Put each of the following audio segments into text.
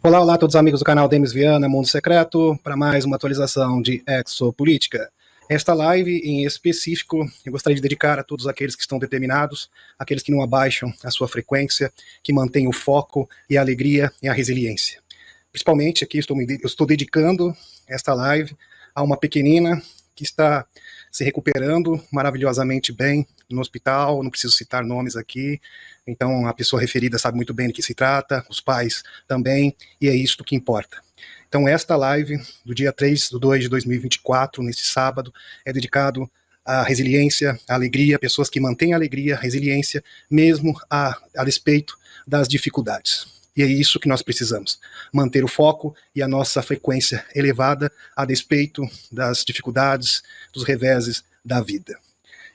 Olá, olá a todos os amigos do canal Demis Viana, Mundo Secreto, para mais uma atualização de Exopolítica. Esta live, em específico, eu gostaria de dedicar a todos aqueles que estão determinados, aqueles que não abaixam a sua frequência, que mantêm o foco e a alegria e a resiliência. Principalmente aqui eu estou dedicando esta live a uma pequenina que está se recuperando maravilhosamente bem no hospital, não preciso citar nomes aqui, então a pessoa referida sabe muito bem do que se trata, os pais também, e é isto que importa. Então esta live do dia 3/2 de 2024, nesse sábado, é dedicado à resiliência, à alegria, pessoas que mantêm a alegria, a resiliência, mesmo a despeito das dificuldades. E é isso que nós precisamos, manter o foco e a nossa frequência elevada a despeito das dificuldades, dos reveses da vida.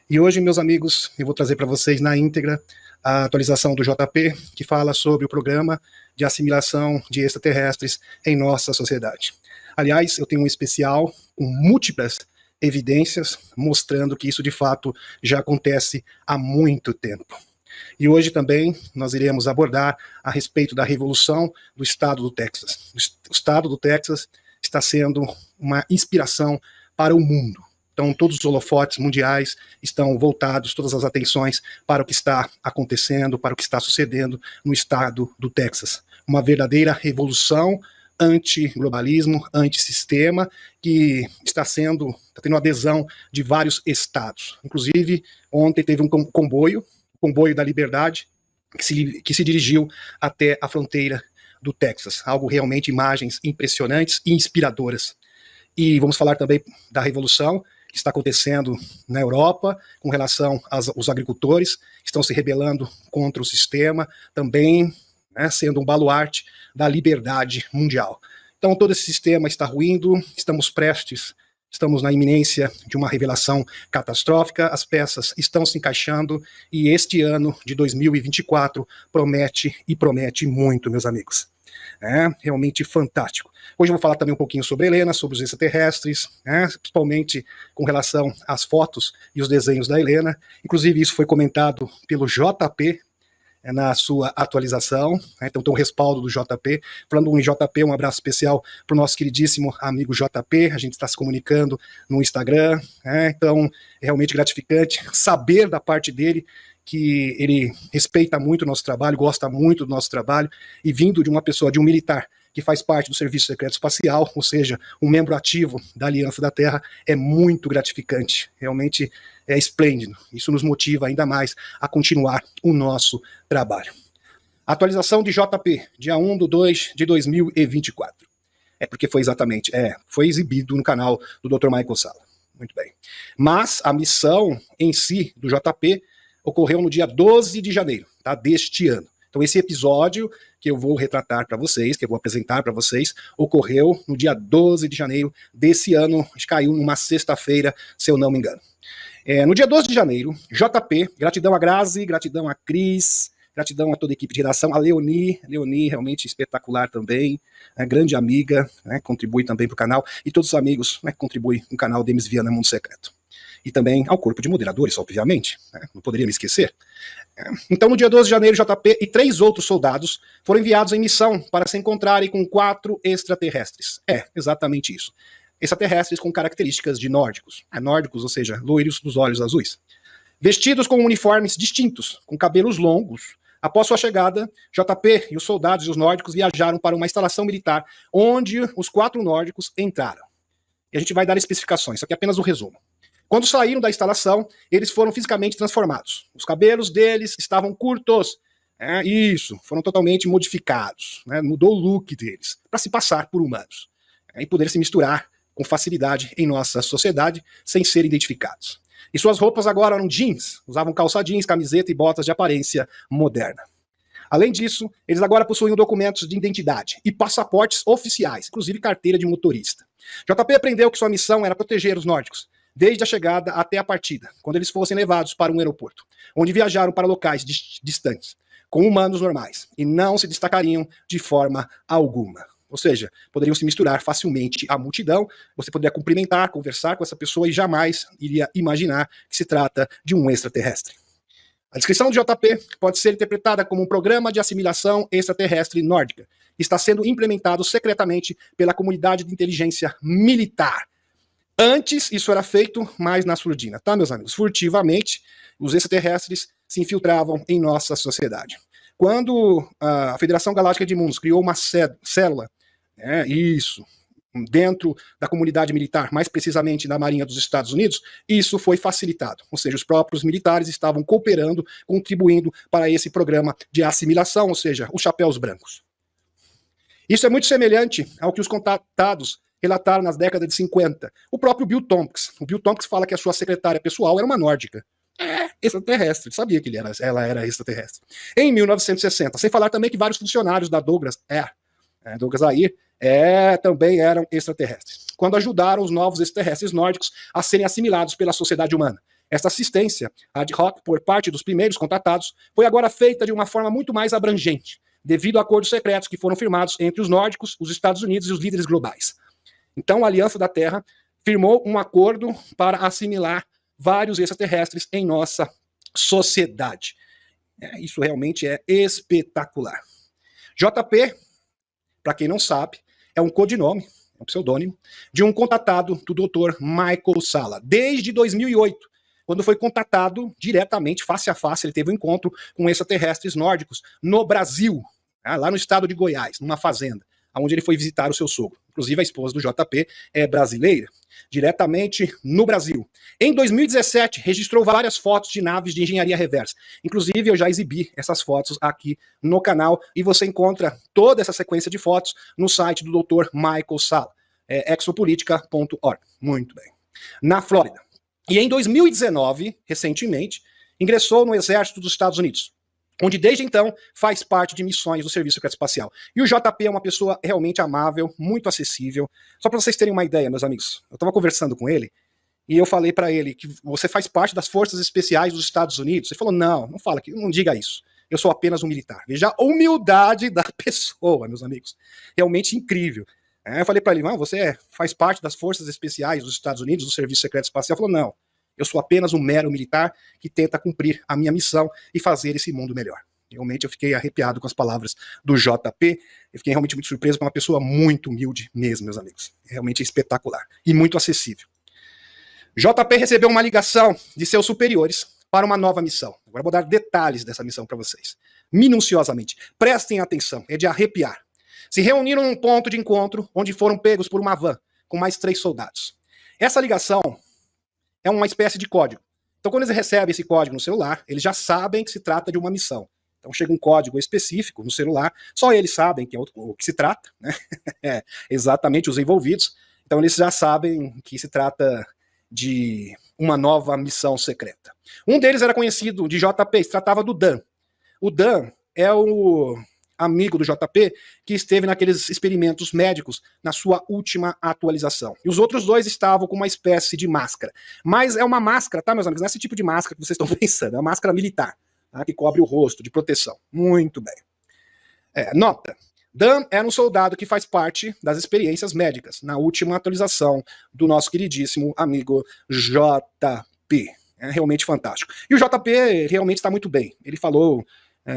E hoje, meus amigos, eu vou trazer para vocês na íntegra a atualização do JP, que fala sobre o programa de assimilação de extraterrestres em nossa sociedade. Aliás, eu tenho um especial com múltiplas evidências mostrando que isso de fato já acontece há muito tempo. E hoje também nós iremos abordar a respeito da revolução do estado do Texas. O estado do Texas está sendo uma inspiração para o mundo. Então todos os holofotes mundiais estão voltados, todas as atenções para o que está acontecendo, para o que está sucedendo no estado do Texas. Uma verdadeira revolução anti-globalismo, anti-sistema, que está tendo adesão de vários estados. Inclusive, ontem teve um comboio da Liberdade, que se dirigiu até a fronteira do Texas. Algo realmente, imagens impressionantes e inspiradoras. E vamos falar também da revolução que está acontecendo na Europa, com relação aos agricultores, que estão se rebelando contra o sistema, também sendo um baluarte da liberdade mundial. Então todo esse sistema está ruindo, estamos na iminência de uma revelação catastrófica, as peças estão se encaixando e este ano de 2024 promete muito, meus amigos. É realmente fantástico. Hoje eu vou falar também um pouquinho sobre Helena, sobre os extraterrestres, principalmente com relação às fotos e os desenhos da Helena. Inclusive isso foi comentado pelo JP, na sua atualização, então tem um respaldo do JP. Falando em JP, um abraço especial para o nosso queridíssimo amigo JP, a gente está se comunicando no Instagram, então é realmente gratificante saber da parte dele que ele respeita muito o nosso trabalho, gosta muito do nosso trabalho, e vindo de uma pessoa, de um militar, que faz parte do Serviço Secreto Espacial, ou seja, um membro ativo da Aliança da Terra, é muito gratificante, realmente é esplêndido. Isso nos motiva ainda mais a continuar o nosso trabalho. Atualização de JP, dia 1/2 de 2024. Porque foi exibido no canal do Dr. Michael Salla. Muito bem. Mas a missão em si do JP ocorreu no dia 12 de janeiro, tá, deste ano. Então esse episódio que eu vou retratar para vocês, que eu vou apresentar para vocês, ocorreu no dia 12 de janeiro desse ano, caiu numa sexta-feira, se eu não me engano. No dia 12 de janeiro, JP, gratidão a Grazi, gratidão a Cris, gratidão a toda a equipe de redação, a Leoni realmente espetacular também, grande amiga, contribui também para o canal, e todos os amigos que contribuem com o canal Demis Viana Mundo Secreto. E também ao corpo de moderadores, obviamente, não poderia me esquecer. Então, no dia 12 de janeiro, JP e 3 outros soldados foram enviados em missão para se encontrarem com 4 extraterrestres. Exatamente isso. Extraterrestres com características de nórdicos. Nórdicos, ou seja, loiros dos olhos azuis. Vestidos com uniformes distintos, com cabelos longos. Após sua chegada, JP e os soldados e os nórdicos viajaram para uma instalação militar, onde os 4 nórdicos entraram. E a gente vai dar especificações, isso aqui é apenas um resumo. Quando saíram da instalação, eles foram fisicamente transformados. Os cabelos deles estavam curtos. Foram totalmente modificados. Mudou o look deles, para se passar por humanos. E poder se misturar com facilidade em nossa sociedade, sem serem identificados. E suas roupas agora eram jeans, usavam calça jeans, camiseta e botas de aparência moderna. Além disso, eles agora possuíam documentos de identidade e passaportes oficiais, inclusive carteira de motorista. JP aprendeu que sua missão era proteger os nórdicos, desde a chegada até a partida, quando eles fossem levados para um aeroporto, onde viajaram para locais distantes, com humanos normais, e não se destacariam de forma alguma. Ou seja, poderiam se misturar facilmente à multidão, você poderia cumprimentar, conversar com essa pessoa e jamais iria imaginar que se trata de um extraterrestre. A descrição do JP pode ser interpretada como um programa de assimilação extraterrestre nórdica, está sendo implementado secretamente pela comunidade de inteligência militar. Antes, isso era feito mais na surdina, tá, meus amigos? Furtivamente, os extraterrestres se infiltravam em nossa sociedade. Quando a Federação Galáctica de Mundos criou uma célula, dentro da comunidade militar, mais precisamente da Marinha dos Estados Unidos, isso foi facilitado. Ou seja, os próprios militares estavam cooperando, contribuindo para esse programa de assimilação, ou seja, os chapéus brancos. Isso é muito semelhante ao que os contatados relataram nas décadas de 50. O próprio Bill Tompkins. O Bill Tompkins fala que a sua secretária pessoal era uma nórdica. Extraterrestre. Sabia que ela era extraterrestre. Em 1960. Sem falar também que vários funcionários da Douglas Air, também eram extraterrestres, quando ajudaram os novos extraterrestres nórdicos a serem assimilados pela sociedade humana. Esta assistência ad hoc por parte dos primeiros contatados foi agora feita de uma forma muito mais abrangente, devido a acordos secretos que foram firmados entre os nórdicos, os Estados Unidos e os líderes globais. Então a Aliança da Terra firmou um acordo para assimilar vários extraterrestres em nossa sociedade. Isso realmente é espetacular. JP, para quem não sabe, é um codinome, um pseudônimo, de um contatado do Dr. Michael Salla. Desde 2008, quando foi contatado diretamente, face a face, ele teve um encontro com extraterrestres nórdicos no Brasil, lá no estado de Goiás, numa fazenda, onde ele foi visitar o seu sogro. Inclusive a esposa do JP é brasileira, diretamente no Brasil. Em 2017, registrou várias fotos de naves de engenharia reversa. Inclusive, eu já exibi essas fotos aqui no canal e você encontra toda essa sequência de fotos no site do Dr. Michael Salla, exopolitica.org. Muito bem. Na Flórida. E em 2019, recentemente, ingressou no Exército dos Estados Unidos, onde desde então faz parte de missões do Serviço Secreto Espacial. E o JP é uma pessoa realmente amável, muito acessível. Só para vocês terem uma ideia, meus amigos, eu estava conversando com ele e eu falei para ele que você faz parte das Forças Especiais dos Estados Unidos. Ele falou, não fala, não diga isso. Eu sou apenas um militar. Veja a humildade da pessoa, meus amigos. Realmente incrível. Eu falei para ele, não, você faz parte das Forças Especiais dos Estados Unidos, do Serviço Secreto Espacial. Ele falou, não. Eu sou apenas um mero militar que tenta cumprir a minha missão e fazer esse mundo melhor. Realmente eu fiquei arrepiado com as palavras do JP. Eu fiquei realmente muito surpreso com uma pessoa muito humilde mesmo, meus amigos. Realmente espetacular e muito acessível. JP recebeu uma ligação de seus superiores para uma nova missão. Agora vou dar detalhes dessa missão para vocês. Minuciosamente. Prestem atenção, é de arrepiar. Se reuniram num ponto de encontro onde foram pegos por uma van com mais 3 soldados. Essa ligação é uma espécie de código. Então, quando eles recebem esse código no celular, eles já sabem que se trata de uma missão. Então, chega um código específico no celular, só eles sabem que é o que se trata, né? Exatamente, os envolvidos. Então, eles já sabem que se trata de uma nova missão secreta. Um deles era conhecido de JP, se tratava do Dan. O Dan é o amigo do JP, que esteve naqueles experimentos médicos na sua última atualização. E os outros 2 estavam com uma espécie de máscara. Mas é uma máscara, tá, meus amigos? Não é esse tipo de máscara que vocês estão pensando, é uma máscara militar, tá, que cobre o rosto, de proteção. Muito bem. Nota. Dan era um soldado que faz parte das experiências médicas, na última atualização do nosso queridíssimo amigo JP. É realmente fantástico. E o JP realmente está muito bem. Ele falou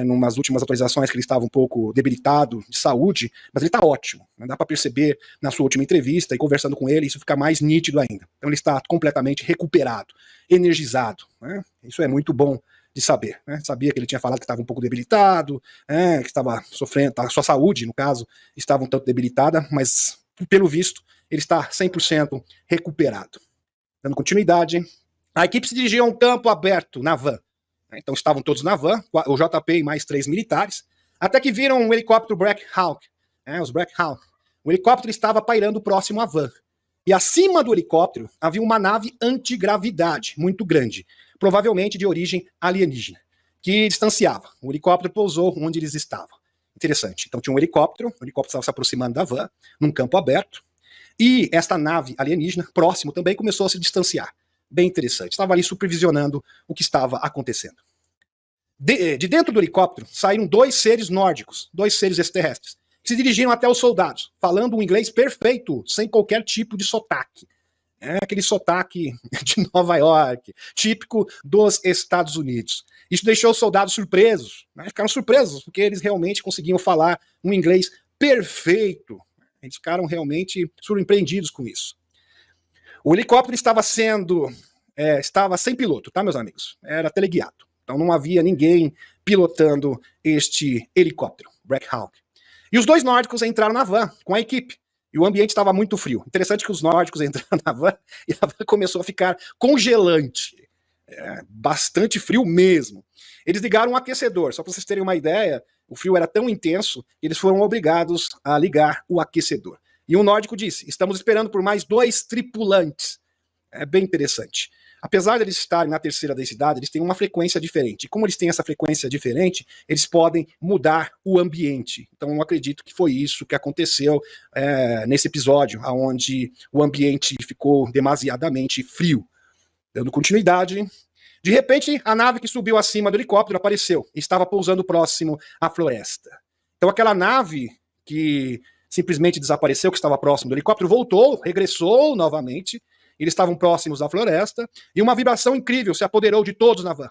numas últimas atualizações que ele estava um pouco debilitado de saúde, mas ele está ótimo. Né? Dá para perceber na sua última entrevista e conversando com ele, isso fica mais nítido ainda. Então ele está completamente recuperado, energizado. Né? Isso é muito bom de saber. Né? Sabia que ele tinha falado que estava um pouco debilitado, que estava sofrendo, a sua saúde, no caso, estava um tanto debilitada, mas pelo visto ele está 100% recuperado. Dando continuidade, a equipe se dirigia a um campo aberto na van. Então estavam todos na van, o JP e mais 3 militares, até que viram um helicóptero Black Hawk. Os Black Hawk. O helicóptero estava pairando próximo à van. E acima do helicóptero havia uma nave antigravidade, muito grande, provavelmente de origem alienígena, que distanciava. O helicóptero pousou onde eles estavam. Interessante. Então tinha um helicóptero, o helicóptero estava se aproximando da van, num campo aberto, e esta nave alienígena, próximo também, começou a se distanciar. Bem interessante. Estava ali supervisionando o que estava acontecendo. De dentro do helicóptero saíram 2 seres nórdicos, 2 seres extraterrestres, que se dirigiram até os soldados, falando um inglês perfeito, sem qualquer tipo de sotaque. Aquele sotaque de Nova York, típico dos Estados Unidos. Isso deixou os soldados surpresos, né? Ficaram surpresos, porque eles realmente conseguiam falar um inglês perfeito. Eles ficaram realmente surpreendidos com isso. O helicóptero estava sem piloto, tá, meus amigos? Era teleguiado. Então não havia ninguém pilotando este helicóptero, Black Hawk. E os 2 nórdicos entraram na van com a equipe. E o ambiente estava muito frio. Interessante que os nórdicos entraram na van e a van começou a ficar congelante. Bastante frio mesmo. Eles ligaram um aquecedor. Só para vocês terem uma ideia, o frio era tão intenso que eles foram obrigados a ligar o aquecedor. E um nórdico disse, estamos esperando por mais 2 tripulantes. É bem interessante. Apesar de eles estarem na terceira densidade, eles têm uma frequência diferente. E como eles têm essa frequência diferente, eles podem mudar o ambiente. Então eu acredito que foi isso que aconteceu nesse episódio, onde o ambiente ficou demasiadamente frio. Dando continuidade, de repente a nave que subiu acima do helicóptero apareceu e estava pousando próximo à floresta. Então aquela nave que simplesmente desapareceu, que estava próximo do helicóptero, voltou, regressou novamente. Eles estavam próximos da floresta e uma vibração incrível se apoderou de todos na van.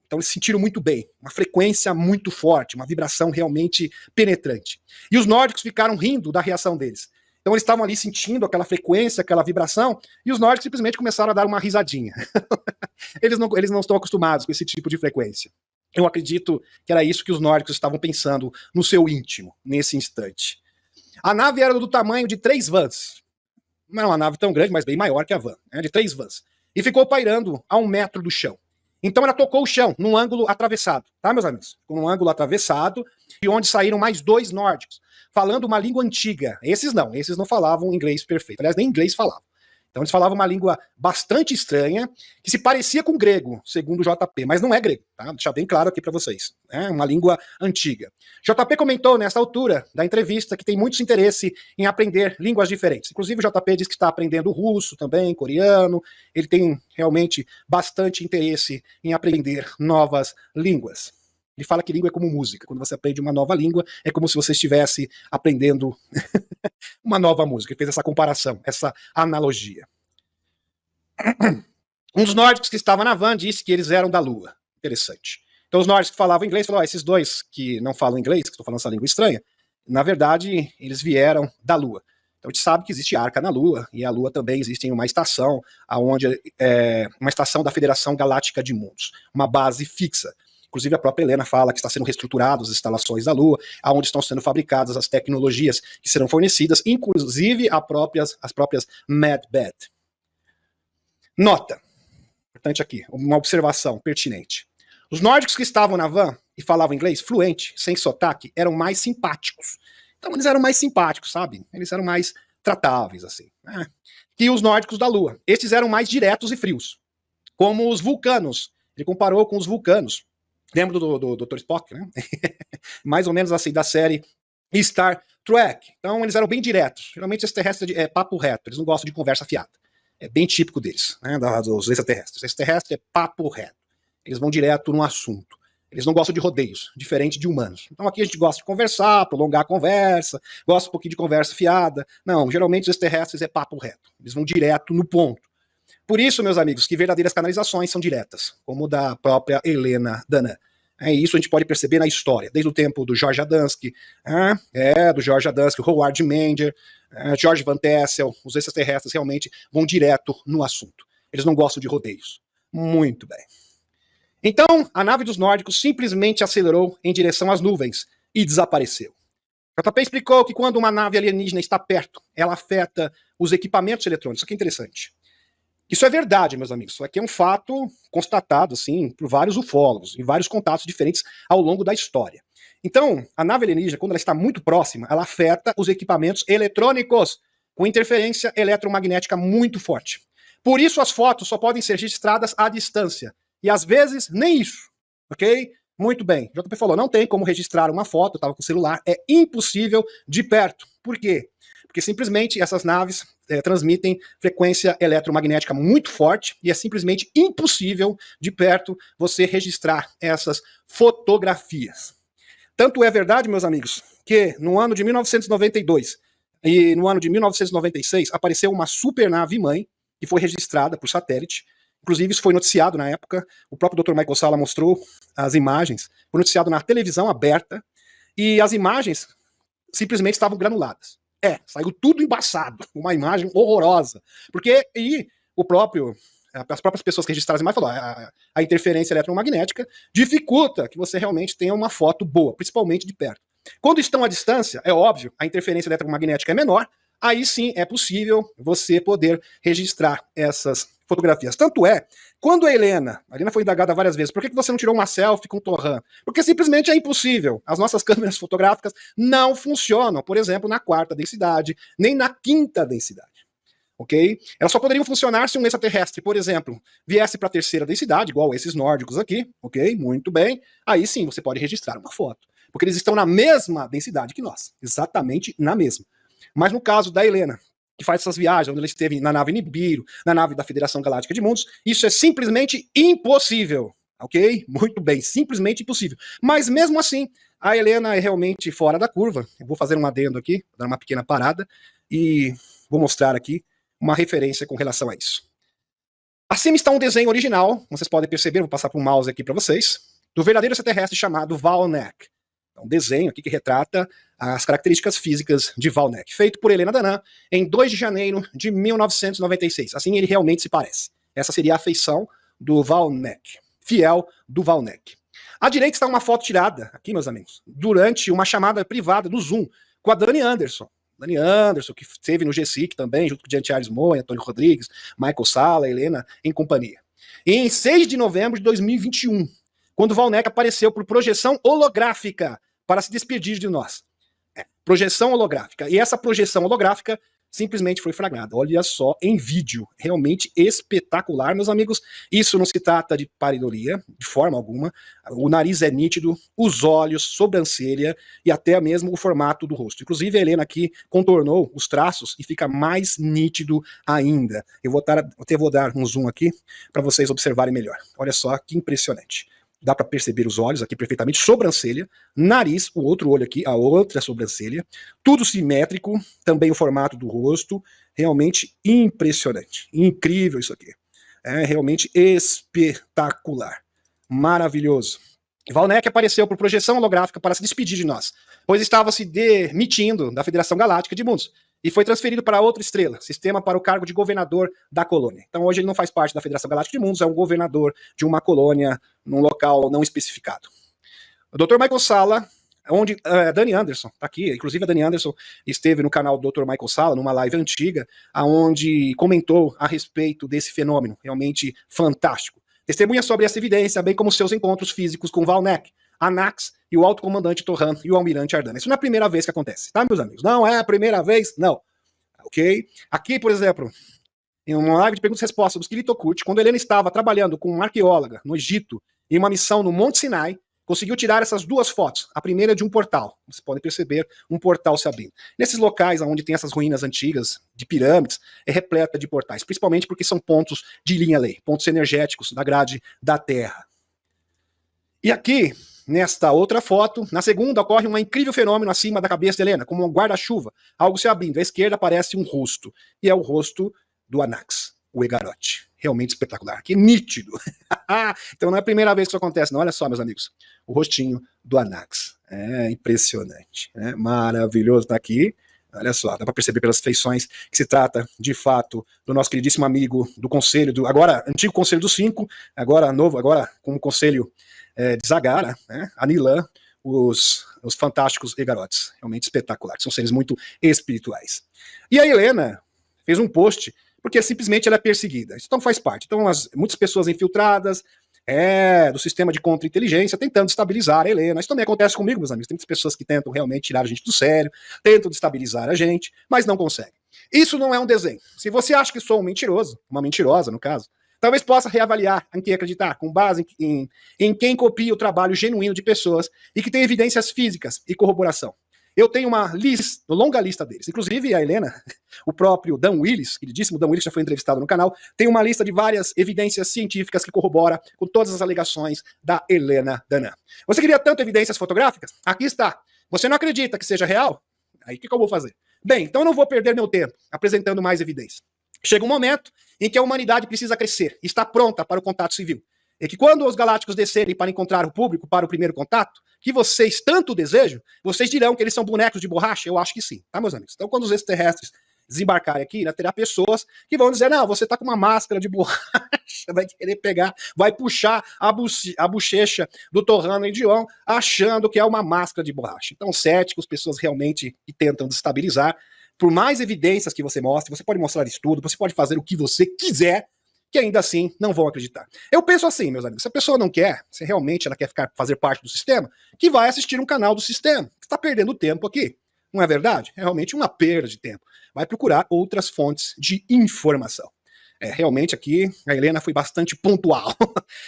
Então eles se sentiram muito bem, uma frequência muito forte, uma vibração realmente penetrante. E os nórdicos ficaram rindo da reação deles. Então eles estavam ali sentindo aquela frequência, aquela vibração, e os nórdicos simplesmente começaram a dar uma risadinha. Eles não estão acostumados com esse tipo de frequência. Eu acredito que era isso que os nórdicos estavam pensando no seu íntimo, nesse instante. A nave era do tamanho de 3 vans. Não era uma nave tão grande, mas bem maior que a van, de 3 vans. E ficou pairando a 1 metro do chão. Então ela tocou o chão, num ângulo atravessado, tá, meus amigos? Num ângulo atravessado, de onde saíram mais 2 nórdicos, falando uma língua antiga. Esses não falavam inglês perfeito. Aliás, nem inglês falavam. Então eles falavam uma língua bastante estranha, que se parecia com grego, segundo o JP, mas não é grego, tá? Vou deixar bem claro aqui para vocês. É uma língua antiga. JP comentou nessa altura da entrevista que tem muito interesse em aprender línguas diferentes. Inclusive o JP diz que está aprendendo russo também, coreano. Ele tem realmente bastante interesse em aprender novas línguas. Ele fala que língua é como música. Quando você aprende uma nova língua, é como se você estivesse aprendendo uma nova música. Ele fez essa comparação, essa analogia. Um dos nórdicos que estava na van disse que eles eram da Lua. Interessante. Então os nórdicos que falavam inglês falaram, esses 2 que não falam inglês, que estão falando essa língua estranha, na verdade, eles vieram da Lua. Então a gente sabe que existe Arca na Lua, e a Lua também existe uma estação, uma estação da Federação Galáctica de Mundos, uma base fixa. Inclusive a própria Helena fala que está sendo reestruturado as instalações da Lua, aonde estão sendo fabricadas as tecnologias que serão fornecidas, inclusive as próprias Medbed. Nota, importante aqui, uma observação pertinente. Os nórdicos que estavam na van e falavam inglês fluente, sem sotaque, eram mais simpáticos. Então eles eram mais simpáticos, sabe? Eles eram mais tratáveis, assim. Que os nórdicos da Lua. Estes eram mais diretos e frios. Como os vulcanos. Ele comparou com os vulcanos. Lembra do Dr. Spock, né? Mais ou menos assim, da série Star Trek. Então eles eram bem diretos. Geralmente esse terrestre é papo reto, eles não gostam de conversa fiada. É bem típico deles, né, dos extraterrestres. Extraterrestre é papo reto. Eles vão direto no assunto. Eles não gostam de rodeios, diferente de humanos. Então aqui a gente gosta de conversar, prolongar a conversa, gosta um pouquinho de conversa fiada. Não, geralmente os extraterrestres é papo reto. Eles vão direto no ponto. Por isso, meus amigos, que verdadeiras canalizações são diretas, como da própria Helena Danã. Isso a gente pode perceber na história, desde o tempo do George Adamski, o Howard Menger, George Van Tassel. Os extraterrestres realmente vão direto no assunto. Eles não gostam de rodeios. Muito bem. Então, a nave dos nórdicos simplesmente acelerou em direção às nuvens e desapareceu. JP explicou que quando uma nave alienígena está perto, ela afeta os equipamentos eletrônicos. Isso aqui é interessante. Isso é verdade, meus amigos. Isso aqui é um fato constatado, assim, por vários ufólogos, em vários contatos diferentes ao longo da história. Então, a nave alienígena, quando ela está muito próxima, ela afeta os equipamentos eletrônicos, com interferência eletromagnética muito forte. Por isso, as fotos só podem ser registradas à distância. E, às vezes, nem isso. Ok? Muito bem. JP falou, não tem como registrar uma foto, eu estava com o celular, é impossível de perto. Por quê? Porque simplesmente essas naves transmitem frequência eletromagnética muito forte e é simplesmente impossível de perto você registrar essas fotografias. Tanto é verdade, meus amigos, que no ano de 1992 e no ano de 1996 apareceu uma supernave-mãe que foi registrada por satélite. Inclusive isso foi noticiado na época, o próprio Dr. Michael Salla mostrou as imagens, foi noticiado na televisão aberta, e as imagens simplesmente estavam granuladas. Saiu tudo embaçado, uma imagem horrorosa. Porque as próprias pessoas que registraram as imagens falaram, a interferência eletromagnética dificulta que você realmente tenha uma foto boa, principalmente de perto. Quando estão à distância, é óbvio, a interferência eletromagnética é menor, aí sim é possível você poder registrar essas fotografias. Tanto é, quando a Helena foi indagada várias vezes, por que você não tirou uma selfie com o Torran? Porque simplesmente é impossível. As nossas câmeras fotográficas não funcionam, por exemplo, na 4ª densidade, nem na 5ª densidade. Ok? Elas só poderiam funcionar se um extraterrestre, por exemplo, viesse para a 3ª densidade, igual esses nórdicos aqui, ok? Muito bem. Aí sim você pode registrar uma foto. Porque eles estão na mesma densidade que nós. Exatamente na mesma. Mas no caso da Helena, que faz essas viagens, onde ela esteve na nave Nibiru, na nave da Federação Galáctica de Mundos, isso é simplesmente impossível. Ok? Muito bem, simplesmente impossível. Mas mesmo assim, a Helena é realmente fora da curva. Eu vou fazer um adendo aqui, dar uma pequena parada, e vou mostrar aqui uma referência com relação a isso. Acima está um desenho original, vocês podem perceber, vou passar para o mouse aqui para vocês, do verdadeiro extraterrestre chamado Valnek. É um desenho aqui que retrata as características físicas de Valnek, feito por Helena Danã em 2 de janeiro de 1996. Assim ele realmente se parece. Essa seria a feição do Valnek, fiel do Valnek. À direita está uma foto tirada, aqui meus amigos, durante uma chamada privada do Zoom com a Dani Anderson. Dani Anderson, que esteve no GSIC também, junto com o Jean Charles Moy, Antônio Rodrigues, Michael Sala, Helena, em companhia. E em 6 de novembro de 2021, quando Valnek apareceu por projeção holográfica para se despedir de nós. Projeção holográfica. E essa projeção holográfica simplesmente foi flagrada. Olha só, em vídeo. Realmente espetacular, meus amigos. Isso não se trata de pareidolia, de forma alguma. O nariz é nítido, os olhos, sobrancelha e até mesmo o formato do rosto. Inclusive, a Helena aqui contornou os traços e fica mais nítido ainda. Eu até vou dar um zoom aqui para vocês observarem melhor. Olha só que impressionante. Dá para perceber os olhos aqui perfeitamente, sobrancelha, nariz, o outro olho aqui, a outra sobrancelha, tudo simétrico, também o formato do rosto, realmente impressionante, incrível isso aqui. É realmente espetacular, maravilhoso. Valnek apareceu por projeção holográfica para se despedir de nós, pois estava se demitindo da Federação Galáctica de Mundos e foi transferido para outra estrela, sistema para o cargo de governador da colônia. Então hoje ele não faz parte da Federação Galáctica de Mundos, é um governador de uma colônia num local não especificado. O Dr. Michael Sala, onde Dani Anderson, tá aqui, inclusive a Dani Anderson esteve no canal do Dr. Michael Sala, numa live antiga, onde comentou a respeito desse fenômeno, realmente fantástico. Testemunha sobre essa evidência, bem como seus encontros físicos com Valnek, Anax e o alto comandante Torran e o almirante Ardana. Isso não é a primeira vez que acontece, tá, meus amigos? Não é a primeira vez, não. Ok? Aqui, por exemplo, em uma live de perguntas e respostas do Skilito Kurt, quando Helena estava trabalhando com uma arqueóloga no Egito, em uma missão no Monte Sinai, conseguiu tirar essas 2 fotos. A primeira é de um portal. Vocês podem perceber um portal se abrindo. Nesses locais onde tem essas ruínas antigas de pirâmides, é repleta de portais, principalmente porque são pontos de linha-lei, pontos energéticos da grade da Terra. E aqui, nesta outra foto, na segunda, ocorre um incrível fenômeno acima da cabeça de Helena, como um guarda-chuva, algo se abrindo. À esquerda aparece um rosto, e é o rosto do Anax, o Egarote. Realmente espetacular, que nítido. Então não é a primeira vez que isso acontece, não. Olha só, meus amigos, o rostinho do Anax. É impressionante, né? Maravilhoso, tá aqui. Olha só, dá para perceber pelas feições que se trata, de fato, do nosso queridíssimo amigo do Conselho, agora antigo Conselho dos 5, agora novo, agora com o Conselho de Zagara, né? Anilan, os fantásticos Egarotes. Realmente espetacular, são seres muito espirituais. E a Helena fez um post porque simplesmente ela é perseguida. Isso então faz parte. Então, muitas pessoas infiltradas do sistema de contra-inteligência tentando estabilizar a Helena. Isso também acontece comigo, meus amigos. Tem muitas pessoas que tentam realmente tirar a gente do sério, tentam destabilizar a gente, mas não conseguem. Isso não é um desenho. Se você acha que sou um mentiroso, uma mentirosa no caso, talvez possa reavaliar em quem acreditar, com base em quem copia o trabalho genuíno de pessoas e que tem evidências físicas e corroboração. Eu tenho uma longa lista deles. Inclusive, a Helena, o próprio Dan Willis, queridíssimo Dan Willis, já foi entrevistado no canal, tem uma lista de várias evidências científicas que corrobora com todas as alegações da Helena Danã. Você queria tanto evidências fotográficas? Aqui está. Você não acredita que seja real? Aí o que eu vou fazer? Bem, então eu não vou perder meu tempo apresentando mais evidências. Chega um momento em que a humanidade precisa crescer e está pronta para o contato civil. é que quando os galácticos descerem para encontrar o público para o primeiro contato, que vocês tanto desejam, vocês dirão que eles são bonecos de borracha? Eu acho que sim, tá, meus amigos? Então, quando os extraterrestres desembarcarem aqui, né, terá pessoas que vão dizer, não, você tá com uma máscara de borracha, vai querer pegar, vai puxar a bochecha do Torrano e Dion, achando que é uma máscara de borracha. Então, céticos, pessoas realmente que tentam destabilizar, por mais evidências que você mostre, você pode mostrar estudo, você pode fazer o que você quiser, que ainda assim não vão acreditar. Eu penso assim, meus amigos, se a pessoa não quer, se realmente ela quer fazer parte do sistema, que vai assistir um canal do sistema, que está perdendo tempo aqui. Não é verdade? É realmente uma perda de tempo. Vai procurar outras fontes de informação. Realmente aqui a Helena foi bastante pontual.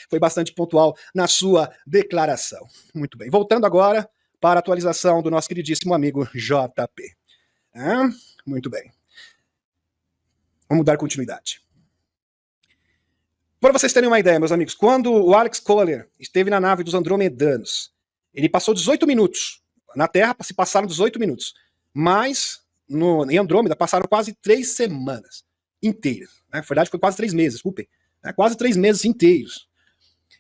Foi bastante pontual na sua declaração. Muito bem. Voltando agora para a atualização do nosso queridíssimo amigo JP. Muito bem. Vamos dar continuidade. Para vocês terem uma ideia, meus amigos, quando o Alex Kohler esteve na nave dos Andromedanos, ele passou 18 minutos. Na Terra se passaram 18 minutos. Mas em Andrômeda passaram quase 3 semanas inteiras. Na verdade, foi quase 3 meses, desculpem. Quase 3 meses inteiros.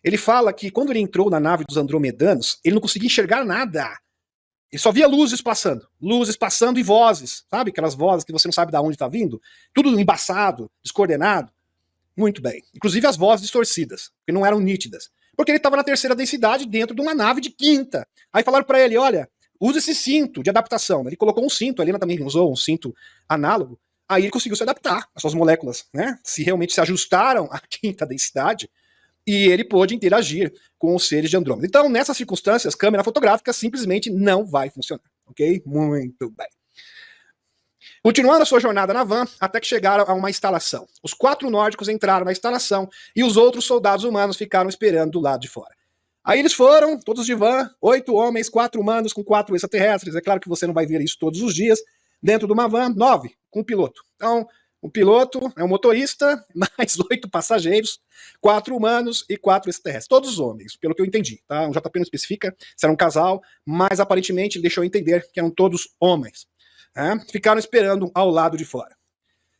Ele fala que quando ele entrou na nave dos Andromedanos, ele não conseguia enxergar nada. Ele só via luzes passando e vozes. Sabe aquelas vozes que você não sabe de onde está vindo? Tudo embaçado, descoordenado. Muito bem. Inclusive as vozes distorcidas, que não eram nítidas. Porque ele estava na terceira densidade dentro de uma nave de quinta. Aí falaram para ele, olha, usa esse cinto de adaptação. Ele colocou um cinto, a Helena também usou um cinto análogo. Aí ele conseguiu se adaptar. As suas moléculas, né, se realmente se ajustaram à quinta densidade e ele pôde interagir com os seres de Andrômeda. Então, nessas circunstâncias, câmera fotográfica simplesmente não vai funcionar. Ok? Muito bem. Continuando a sua jornada na van, até que chegaram a uma instalação. Os 4 nórdicos entraram na instalação e os outros soldados humanos ficaram esperando do lado de fora. Aí eles foram, todos de van, 8 homens, 4 humanos com 4 extraterrestres. É claro que você não vai ver isso todos os dias. Dentro de uma van, 9 com o piloto. Então, o piloto é um motorista, mais 8 passageiros, 4 humanos e 4 extraterrestres. Todos homens, pelo que eu entendi. Tá? O JP não especifica se era um casal, mas aparentemente deixou entender que eram todos homens. Ficaram esperando ao lado de fora.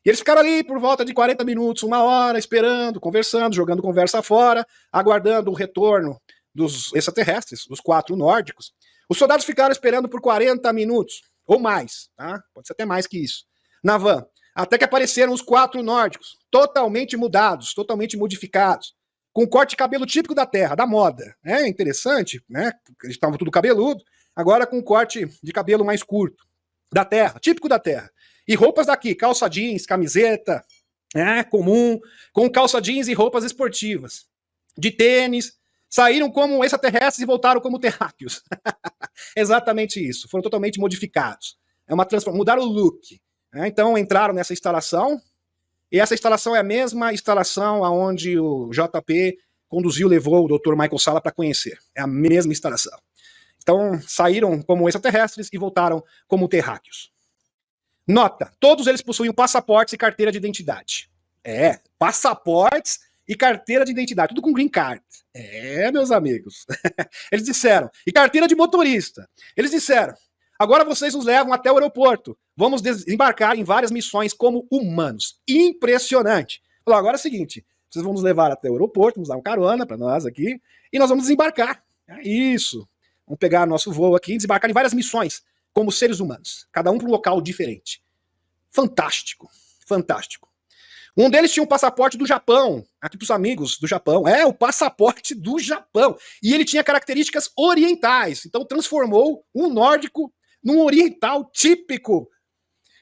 E eles ficaram ali por volta de 40 minutos, 1 hora, esperando, conversando, jogando conversa fora, aguardando o retorno dos extraterrestres, dos 4 nórdicos. Os soldados ficaram esperando por 40 minutos, ou mais, tá? Pode ser até mais que isso, na van, até que apareceram os 4 nórdicos, totalmente mudados, totalmente modificados, com corte de cabelo típico da Terra, da moda. É interessante, né? Eles estavam tudo cabeludo, agora com corte de cabelo mais curto. Da Terra, típico da Terra. E roupas daqui, calça jeans, camiseta, comum, com calça jeans e roupas esportivas. De tênis, saíram como extraterrestres e voltaram como terráqueos. Exatamente isso, foram totalmente modificados. Mudaram o look. Então entraram nessa instalação, e essa instalação é a mesma instalação aonde o JP conduziu, levou o Dr. Michael Salla para conhecer. É a mesma instalação. Então, saíram como extraterrestres e voltaram como terráqueos. Nota, todos eles possuíam passaportes e carteira de identidade. Passaportes e carteira de identidade, tudo com green card. Meus amigos. Eles disseram, e carteira de motorista. Eles disseram, agora vocês nos levam até o aeroporto. Vamos desembarcar em várias missões como humanos. Impressionante. Falou, agora é o seguinte, vocês vão nos levar até o aeroporto, nos dar uma carona para nós aqui, e nós vamos desembarcar. Isso. Vamos pegar nosso voo aqui e desembarcar em várias missões, como seres humanos. Cada um para um local diferente. Fantástico. Fantástico. Um deles tinha um passaporte do Japão. Aqui para os amigos do Japão. O passaporte do Japão. E ele tinha características orientais. Então transformou um nórdico num oriental típico.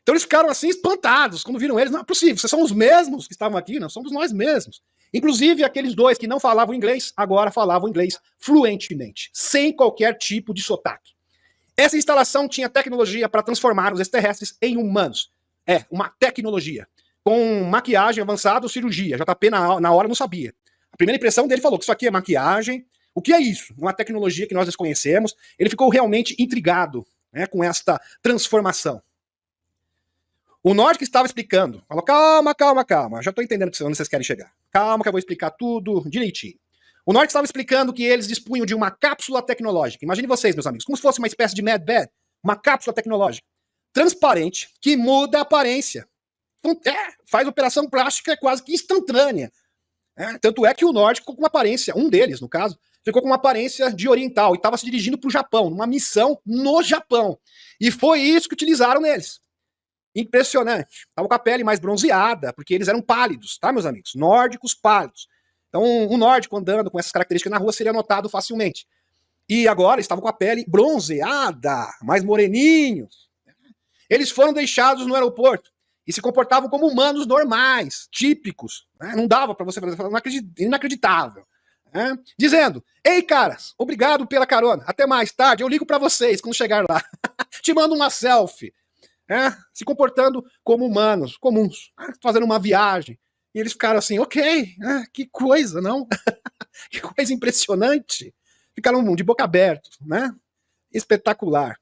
Então eles ficaram assim espantados quando viram eles. Não é possível, vocês são os mesmos que estavam aqui? Não, somos nós mesmos. Inclusive, aqueles 2 que não falavam inglês, agora falavam inglês fluentemente, sem qualquer tipo de sotaque. Essa instalação tinha tecnologia para transformar os extraterrestres em humanos. Uma tecnologia. Com maquiagem avançada ou cirurgia. JP na hora não sabia. A primeira impressão dele falou que isso aqui é maquiagem. O que é isso? Uma tecnologia que nós desconhecemos. Ele ficou realmente intrigado, com esta transformação. O nórdico estava explicando. Falou, calma. Já estou entendendo onde vocês querem chegar. Calma que eu vou explicar tudo direitinho. O nórdico estava explicando que eles dispunham de uma cápsula tecnológica. Imagine vocês, meus amigos, como se fosse uma espécie de Mad Bed. Uma cápsula tecnológica. Transparente, que muda a aparência. Faz operação plástica quase que instantânea. Tanto é que o Norte ficou com uma aparência, um deles, no caso, ficou com uma aparência de oriental e estava se dirigindo para o Japão, numa missão no Japão. E foi isso que utilizaram neles. Impressionante. Estavam com a pele mais bronzeada, porque eles eram pálidos, tá, meus amigos? Nórdicos pálidos. Então, um nórdico andando com essas características na rua seria notado facilmente. E agora estavam com a pele bronzeada, mais moreninhos. Eles foram deixados no aeroporto e se comportavam como humanos normais, típicos. Não dava para você fazer, inacreditável. Dizendo: ei, caras, obrigado pela carona, até mais tarde, eu ligo para vocês quando chegar lá. Te mando uma selfie. Se comportando como humanos, comuns, fazendo uma viagem. E eles ficaram assim, ok, que coisa, não? Que coisa impressionante. Ficaram de boca aberta, né? Espetacular.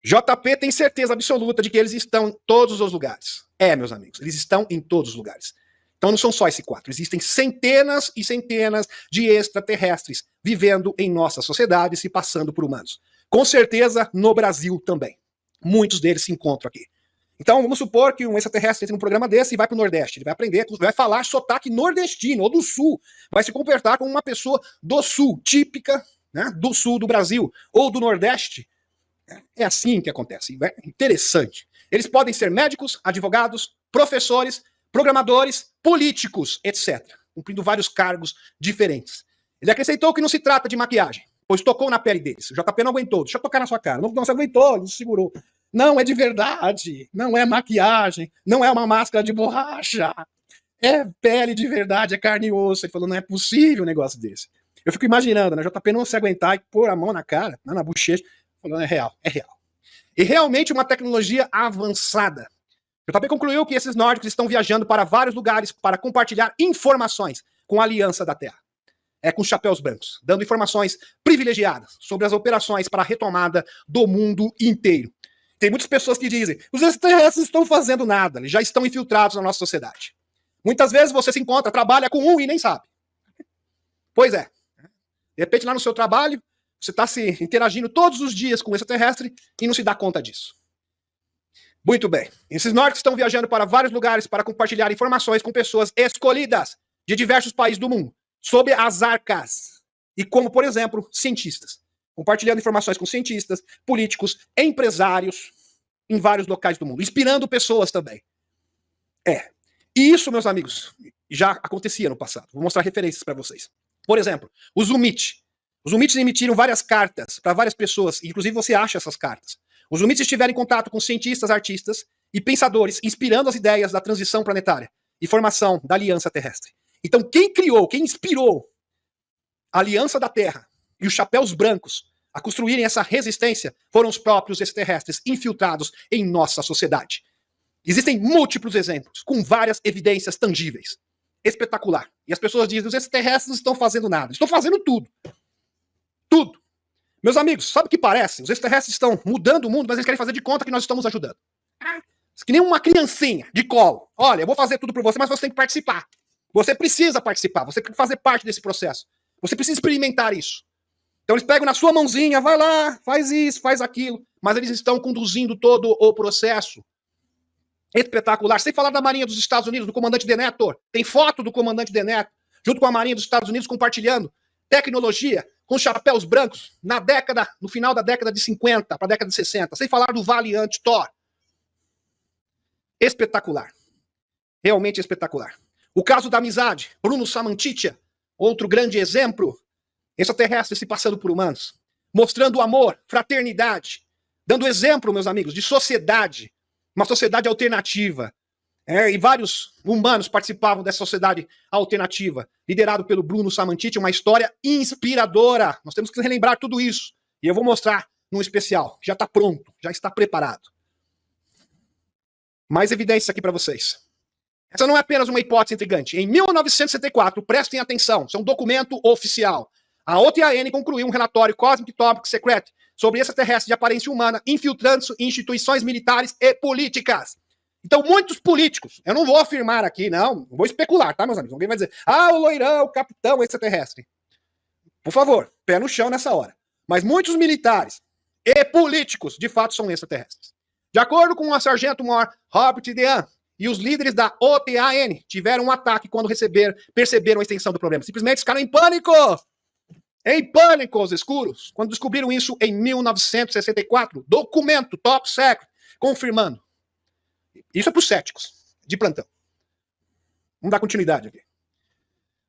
JP tem certeza absoluta de que eles estão em todos os lugares. Meus amigos, eles estão em todos os lugares. Então não são só esses 4, existem centenas e centenas de extraterrestres vivendo em nossa sociedade e se passando por humanos. Com certeza no Brasil também. Muitos deles se encontram aqui. Então vamos supor que um extraterrestre entra num programa desse e vai para o Nordeste. Ele vai aprender, vai falar sotaque nordestino ou do Sul. Vai se comportar como uma pessoa do Sul, típica, né, do Sul do Brasil ou do Nordeste. É assim que acontece. É interessante. Eles podem ser médicos, advogados, professores, programadores, políticos, etc. Cumprindo vários cargos diferentes. Ele acrescentou que não se trata de maquiagem, pois tocou na pele deles. O JP não aguentou. Deixa eu tocar na sua cara. Não se aguentou, não se segurou. Não, é de verdade. Não é maquiagem. Não é uma máscara de borracha. É pele de verdade, é carne e osso. Ele falou, não é possível um negócio desse. Eu fico imaginando, né? O JP não se aguentar e pôr a mão na cara, na bochecha, falando, é real, é real. E realmente uma tecnologia avançada. O JP concluiu que esses nórdicos estão viajando para vários lugares para compartilhar informações com a Aliança da Terra. Com chapéus brancos, dando informações privilegiadas sobre as operações para a retomada do mundo inteiro. Tem muitas pessoas que dizem, os extraterrestres estão fazendo nada, eles já estão infiltrados na nossa sociedade. Muitas vezes você se encontra, trabalha com um e nem sabe. Pois é. De repente lá no seu trabalho, você está se interagindo todos os dias com o extraterrestre e não se dá conta disso. Muito bem. Esses nórdicos estão viajando para vários lugares para compartilhar informações com pessoas escolhidas de diversos países do mundo sobre as arcas. E como, por exemplo, cientistas. Compartilhando informações com cientistas, políticos, empresários em vários locais do mundo. Inspirando pessoas também. E isso, meus amigos, já acontecia no passado. Vou mostrar referências para vocês. Por exemplo, os Umit. Os Umites emitiram várias cartas para várias pessoas, inclusive você acha essas cartas. Os Umites estiveram em contato com cientistas, artistas e pensadores, inspirando as ideias da transição planetária e formação da Aliança Terrestre. Então, quem criou, quem inspirou a Aliança da Terra e os chapéus brancos a construírem essa resistência foram os próprios extraterrestres infiltrados em nossa sociedade. Existem múltiplos exemplos, com várias evidências tangíveis. Espetacular. E as pessoas dizem, os extraterrestres não estão fazendo nada. Estão fazendo tudo. Tudo. Meus amigos, sabe o que parece? Os extraterrestres estão mudando o mundo, mas eles querem fazer de conta que nós estamos ajudando. Que nem uma criancinha de colo. Olha, eu vou fazer tudo por você, mas você tem que participar. Você precisa participar, você tem que fazer parte desse processo. Você precisa experimentar isso. Então eles pegam na sua mãozinha, vai lá, faz isso, faz aquilo, mas eles estão conduzindo todo o processo. Espetacular. Sem falar da Marinha dos Estados Unidos, do comandante Denethor. Tem foto do comandante Denethor, junto com a Marinha dos Estados Unidos, compartilhando tecnologia com chapéus brancos no final da década de 50 para a década de 60. Sem falar do Valiant Thor. Espetacular. Realmente espetacular. O caso da amizade, Bruno Samantitya, outro grande exemplo, extraterrestre se passando por humanos, mostrando amor, fraternidade, dando exemplo, meus amigos, de sociedade, uma sociedade alternativa. E vários humanos participavam dessa sociedade alternativa, liderado pelo Bruno Samantitya, uma história inspiradora. Nós temos que relembrar tudo isso. E eu vou mostrar num especial. Já está pronto, já está preparado. Mais evidências aqui para vocês. Essa não é apenas uma hipótese intrigante. Em 1964, prestem atenção, isso é um documento oficial. A OTAN concluiu um relatório Cosmic Top Secret sobre extraterrestres de aparência humana infiltrando-se em instituições militares e políticas. Então, muitos políticos, eu não vou afirmar aqui, não vou especular, tá, meus amigos? Alguém vai dizer, o loirão, o capitão extraterrestre. Por favor, pé no chão nessa hora. Mas muitos militares e políticos, de fato, são extraterrestres. De acordo com o sargento-maior Robert Dean, e os líderes da OTAN tiveram um ataque quando perceberam a extensão do problema. Simplesmente ficaram em pânico! Em pânico, os escuros, quando descobriram isso em 1964. Documento top secret, confirmando. Isso é para os céticos, de plantão. Vamos dar continuidade aqui.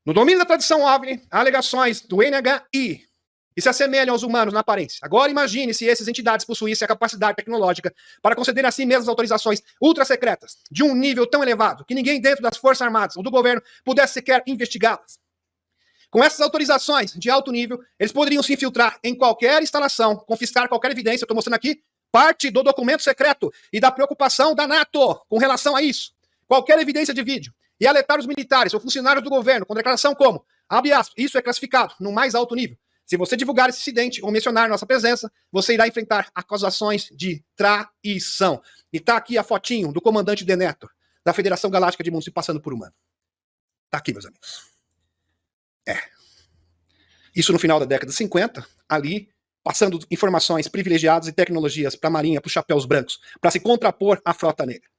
No domínio da tradição OVNI, há alegações do NHI que se assemelham aos humanos na aparência. Agora imagine se essas entidades possuíssem a capacidade tecnológica para conceder a si mesmas autorizações ultra-secretas, de um nível tão elevado, que ninguém dentro das Forças Armadas ou do governo pudesse sequer investigá-las. Com essas autorizações de alto nível, eles poderiam se infiltrar em qualquer instalação, confiscar qualquer evidência. Eu estou mostrando aqui parte do documento secreto e da preocupação da NATO com relação a isso. Qualquer evidência de vídeo. E alertar os militares ou funcionários do governo com declaração como, abre aspas, isso é classificado no mais alto nível. Se você divulgar esse incidente ou mencionar nossa presença, você irá enfrentar acusações de traição. E tá aqui a fotinho do comandante Denethor, da Federação Galáctica de Mundos se passando por humano. Tá aqui, meus amigos. Isso no final da década de 50, ali, passando informações privilegiadas e tecnologias para a Marinha, para os chapéus brancos, para se contrapor à frota negra.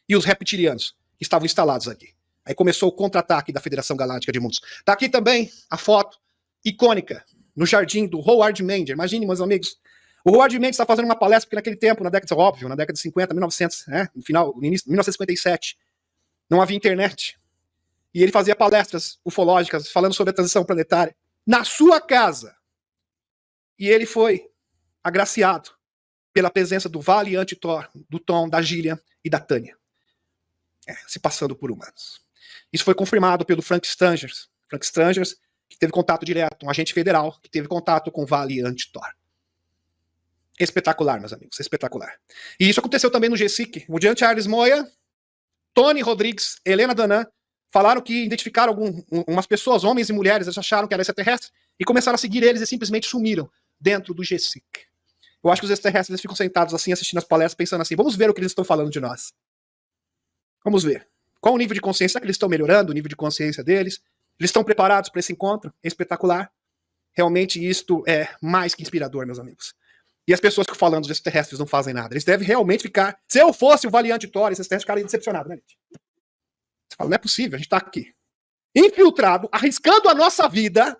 E os reptilianos que estavam instalados aqui. Aí começou o contra-ataque da Federação Galáctica de Mundos. Tá aqui também a foto icônica no jardim do Howard Mendes. Imagine, meus amigos, o Howard Mendes está fazendo uma palestra porque naquele tempo, na década de 50, 1900, no início de 1957, não havia internet. E ele fazia palestras ufológicas falando sobre a transição planetária na sua casa. E ele foi agraciado pela presença do Valiant Thor, do Tom, da Gillian e da Tânia. Se passando por humanos. Isso foi confirmado pelo Frank Strangers. Frank Strangers, que teve contato direto, um agente federal, que teve contato com Valiant Thor. Espetacular, meus amigos, espetacular. E isso aconteceu também no GSIC. O Jean Charles Moya, Tony Rodrigues, Helena Danan, falaram que identificaram umas pessoas, homens e mulheres, eles acharam que era extraterrestre, e começaram a seguir eles e simplesmente sumiram dentro do GSIC. Eu acho que os extraterrestres eles ficam sentados assim, assistindo as palestras, pensando assim, vamos ver o que eles estão falando de nós. Vamos ver. Qual o nível de consciência? Será que eles estão melhorando o nível de consciência deles? Eles estão preparados para esse encontro? É espetacular. Realmente isto é mais que inspirador, meus amigos. E as pessoas que falando dos extraterrestres não fazem nada. Eles devem realmente ficar... Se eu fosse o Valiant Thor, esses extraterrestres ficariam decepcionados, né, gente? Você fala, não é possível, a gente está aqui. Infiltrado, arriscando a nossa vida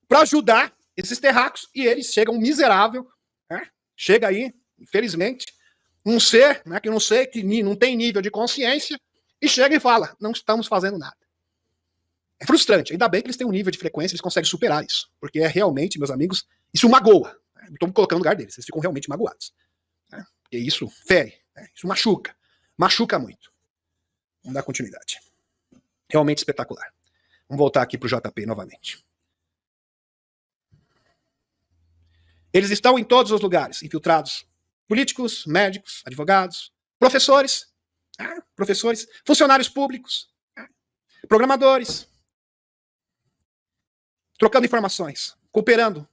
para ajudar esses terráqueos, e eles chegam miserável, né? Chega aí, infelizmente, um ser, né, que eu não sei, que não tem nível de consciência, e chega e fala, não estamos fazendo nada. É frustrante, ainda bem que eles têm um nível de frequência, eles conseguem superar isso, porque é realmente, meus amigos, isso magoa. Né? Estou me colocando no lugar deles, eles ficam realmente magoados. Né? Porque isso fere, né? Isso machuca muito. Vamos dar continuidade. Realmente espetacular. Vamos voltar aqui para o JP novamente. Eles estão em todos os lugares, infiltrados. Políticos, médicos, advogados, professores, funcionários públicos, programadores, trocando informações, cooperando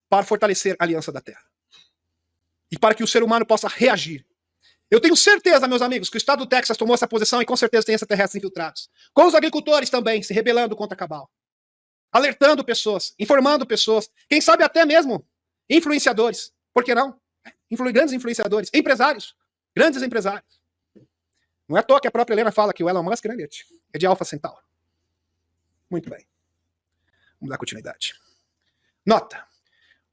para fortalecer a Aliança da Terra. E para que o ser humano possa reagir. Eu tenho certeza, meus amigos, que o estado do Texas tomou essa posição e com certeza tem extraterrestres infiltrados. Com os agricultores também, se rebelando contra a Cabal. Alertando pessoas, informando pessoas, quem sabe até mesmo influenciadores. Por que não? Grandes influenciadores, empresários, grandes empresários. Não é à toa que a própria Helena fala que o Elon Musk é de Alpha Centauro. Muito bem. Vamos dar continuidade. Nota.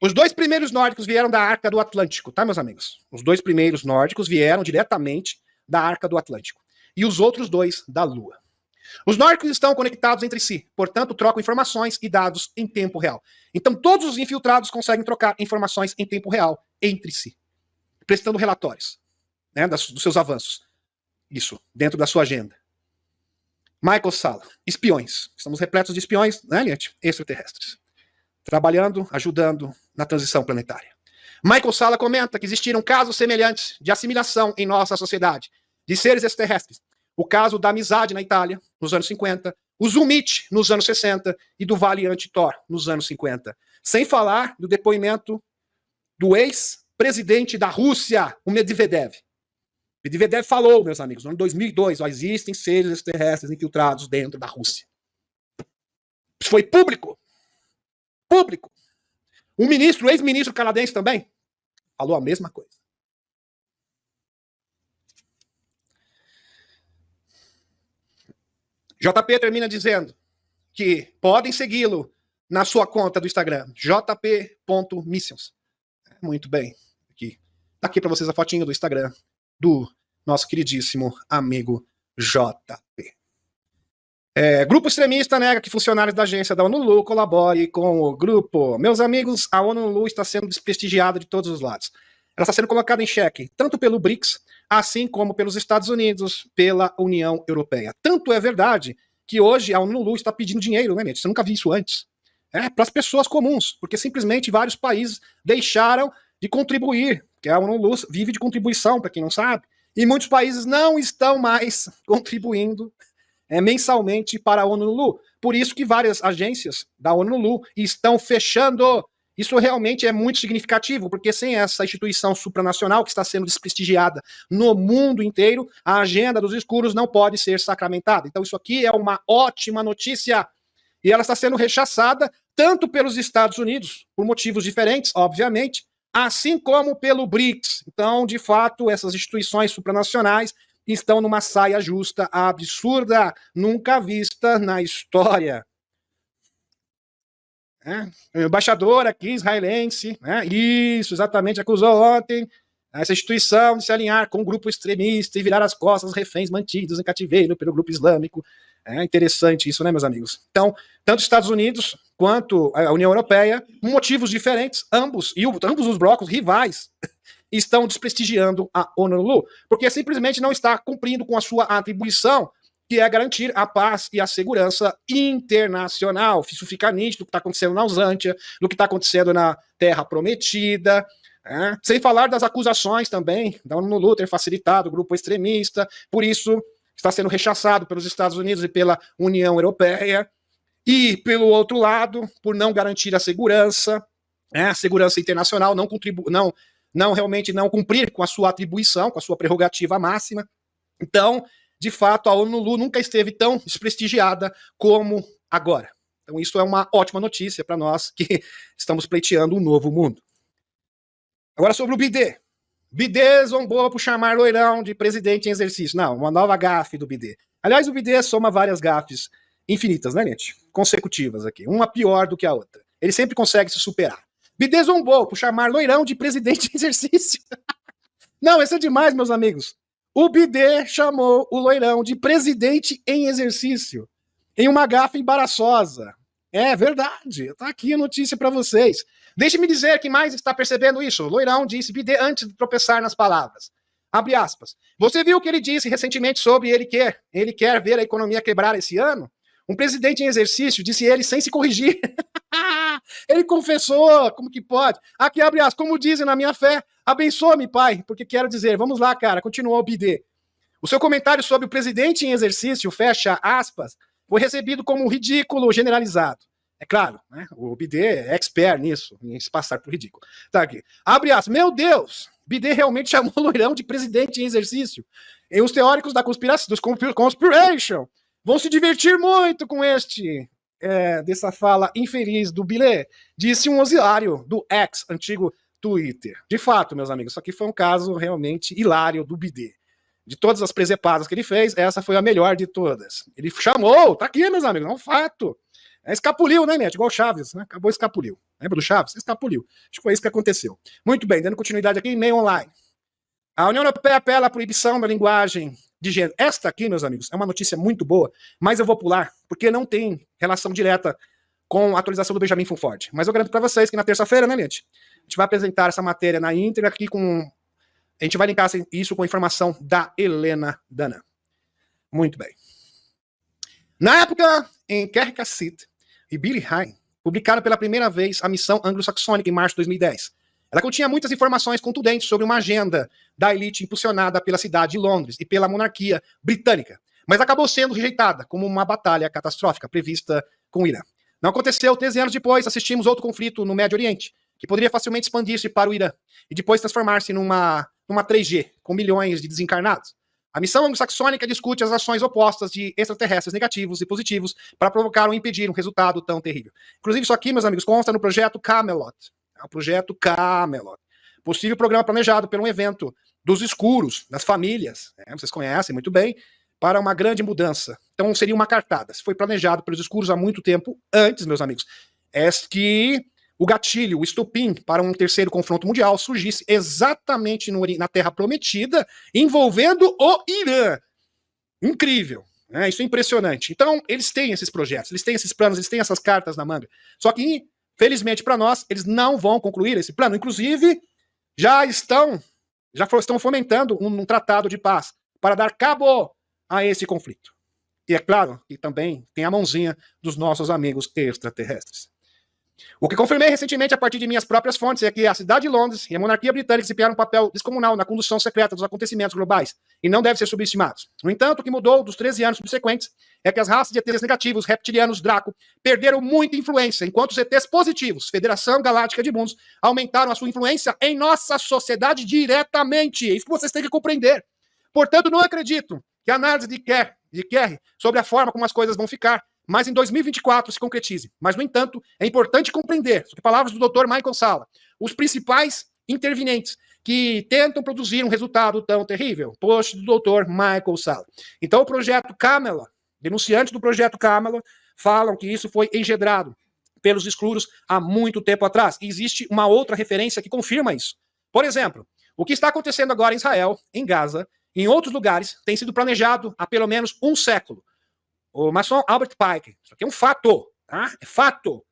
Os 2 primeiros nórdicos vieram da Arca do Atlântico, tá, meus amigos? Os 2 primeiros nórdicos vieram diretamente da Arca do Atlântico. E os outros 2 da Lua. Os nórdicos estão conectados entre si, portanto, trocam informações e dados em tempo real. Então, todos os infiltrados conseguem trocar informações em tempo real entre si, prestando relatórios, né, dos seus avanços. Isso, dentro da sua agenda. Michael Salla, espiões. Estamos repletos de espiões, né, gente? Extraterrestres. Trabalhando, ajudando na transição planetária. Michael Salla comenta que existiram casos semelhantes de assimilação em nossa sociedade, de seres extraterrestres. O caso da Amizade na Itália, nos anos 50, o Zumit, nos anos 60, e do Valiant Thor, nos anos 50. Sem falar do depoimento do ex-presidente da Rússia, o Medvedev. Medvedev falou, meus amigos, no ano 2002, existem seres extraterrestres infiltrados dentro da Rússia. Isso foi público. Público. O ex-ministro canadense também, falou a mesma coisa. JP termina dizendo que podem segui-lo na sua conta do Instagram, jp.missions. Muito bem. Tá aqui para vocês a fotinho do Instagram do nosso queridíssimo amigo JP. Grupo extremista nega que funcionários da agência da ONU colaborem com o grupo. Meus amigos, a ONU está sendo desprestigiada de todos os lados. Ela está sendo colocada em xeque, tanto pelo BRICS, assim como pelos Estados Unidos, pela União Europeia. Tanto é verdade que hoje a ONU está pedindo dinheiro, né, gente? Você nunca viu isso antes. Para as pessoas comuns, porque simplesmente vários países deixaram de contribuir, porque a ONU vive de contribuição, para quem não sabe, e muitos países não estão mais contribuindo mensalmente para a ONU. Por isso que várias agências da ONU estão fechando. Isso realmente é muito significativo, porque sem essa instituição supranacional que está sendo desprestigiada no mundo inteiro, a agenda dos escuros não pode ser sacramentada. Então isso aqui é uma ótima notícia. E ela está sendo rechaçada tanto pelos Estados Unidos, por motivos diferentes, obviamente, assim como pelo BRICS. Então, de fato, essas instituições supranacionais estão numa saia justa absurda, nunca vista na história. O embaixador aqui, israelense, isso, exatamente, acusou ontem essa instituição de se alinhar com um grupo extremista e virar as costas aos reféns mantidos em cativeiro pelo grupo islâmico. É interessante isso, né, meus amigos? Então, tanto os Estados Unidos quanto a União Europeia, por motivos diferentes, ambos os blocos rivais, estão desprestigiando a ONU, porque simplesmente não está cumprindo com a sua atribuição, que é garantir a paz e a segurança internacional. Isso fica nítido do que está acontecendo na Usântia, do que está acontecendo na Terra Prometida, sem falar das acusações também da ONU ter facilitado o grupo extremista, por isso está sendo rechaçado pelos Estados Unidos e pela União Europeia, e pelo outro lado, por não garantir a segurança internacional, realmente não cumprir com a sua atribuição, com a sua prerrogativa máxima. Então, de fato, a ONU nunca esteve tão desprestigiada como agora. Então, isso é uma ótima notícia para nós que estamos pleiteando um novo mundo. Agora sobre o Bidê. Bidê zombou por chamar Loirão de presidente em exercício. Não, uma nova gafe do Bidê. Aliás, o Bidê soma várias gafes infinitas, né, gente? Consecutivas aqui. Uma pior do que a outra. Ele sempre consegue se superar. Bidê zombou por chamar Loirão de presidente em exercício. Não, isso é demais, meus amigos. O Bidê chamou o Loirão de presidente em exercício. Em uma gafe embaraçosa. É verdade. Tá aqui a notícia para vocês. Deixe-me dizer quem mais está percebendo isso. Loirão disse Bidê antes de tropeçar nas palavras. Abre aspas. Você viu o que ele disse recentemente sobre ele quer ver a economia quebrar esse ano? Um presidente em exercício, disse ele sem se corrigir. Ele confessou, como que pode? Aqui abre aspas, como dizem na minha fé, abençoa-me, pai, porque quero dizer, vamos lá, cara, continuou o Bidê. O seu comentário sobre o presidente em exercício, fecha aspas, foi recebido como um ridículo generalizado. É claro, né? O Bidê é expert nisso, em se passar por ridículo. Tá aqui. Abre aspas, meu Deus, Bidê realmente chamou o Loirão de presidente em exercício. E os teóricos da conspiração, dos conspiration, vão se divertir muito com dessa fala infeliz do Bidê, disse um usuário do X, antigo Twitter. De fato, meus amigos, isso aqui foi um caso realmente hilário do Bidê. De todas as presepadas que ele fez, essa foi a melhor de todas. Ele chamou, tá aqui, meus amigos, é um fato. Escapuliu, né, Net? Igual o Chaves, né? Acabou escapuliu. Lembra do Chaves? Escapuliu. Acho que foi isso que aconteceu. Muito bem, dando continuidade aqui, e-mail online. A União Europeia apela à proibição da linguagem de gênero. Esta aqui, meus amigos, é uma notícia muito boa, mas eu vou pular, porque não tem relação direta com a atualização do Benjamin Fulford. Mas eu garanto para vocês que na terça-feira, né, gente? A gente vai apresentar essa matéria na íntegra aqui com... A gente vai linkar isso com a informação da Helena Danan. Muito bem. Na época em que Erika Cid e Billy Hine publicaram pela primeira vez a missão anglo-saxônica em março de 2010. Ela continha muitas informações contundentes sobre uma agenda da elite impulsionada pela cidade de Londres e pela monarquia britânica, mas acabou sendo rejeitada como uma batalha catastrófica prevista com o Irã. Não aconteceu, 13 anos depois, assistimos outro conflito no Médio Oriente, que poderia facilmente expandir-se para o Irã e depois transformar-se numa 3G, com milhões de desencarnados. A missão anglo-saxônica discute as ações opostas de extraterrestres negativos e positivos para provocar ou impedir um resultado tão terrível. Inclusive, isso aqui, meus amigos, consta no projeto Camelot. É o projeto Camelot. Possível programa planejado por um evento dos escuros, das famílias. Vocês conhecem muito bem. para uma grande mudança. Então seria uma cartada. Foi planejado pelos escuros há muito tempo antes, meus amigos. É que o gatilho, o estopim para um terceiro confronto mundial surgisse exatamente na Terra Prometida, envolvendo o Irã. Incrível. Isso é impressionante. Então, eles têm esses projetos, eles têm esses planos, eles têm essas cartas na manga. Só que, felizmente para nós, eles não vão concluir esse plano. Inclusive, já estão fomentando um tratado de paz para dar cabo a esse conflito. E é claro que também tem a mãozinha dos nossos amigos extraterrestres. O que confirmei recentemente a partir de minhas próprias fontes é que a cidade de Londres e a monarquia britânica desempenharam um papel descomunal na condução secreta dos acontecimentos globais e não deve ser subestimados. No entanto, o que mudou dos 13 anos subsequentes é que as raças de ETs negativos, reptilianos, Draco, perderam muita influência, enquanto os ETs positivos, Federação Galáctica de Mundos, aumentaram a sua influência em nossa sociedade diretamente. É isso que vocês têm que compreender. Portanto, não acredito que a análise de Kerry sobre a forma como as coisas vão ficar, mas em 2024 se concretize. Mas, no entanto, é importante compreender, sobre palavras do Dr. Michael Salla, os principais intervenientes que tentam produzir um resultado tão terrível. Post do Dr. Michael Salla. Então, o projeto Kamala, denunciantes do projeto Kamala, falam que isso foi engendrado pelos escuros há muito tempo atrás. E existe uma outra referência que confirma isso. Por exemplo, o que está acontecendo agora em Israel, em Gaza, em outros lugares, tem sido planejado há pelo menos um século. O maçom Albert Pike, isso aqui é um fato, tá? É fato.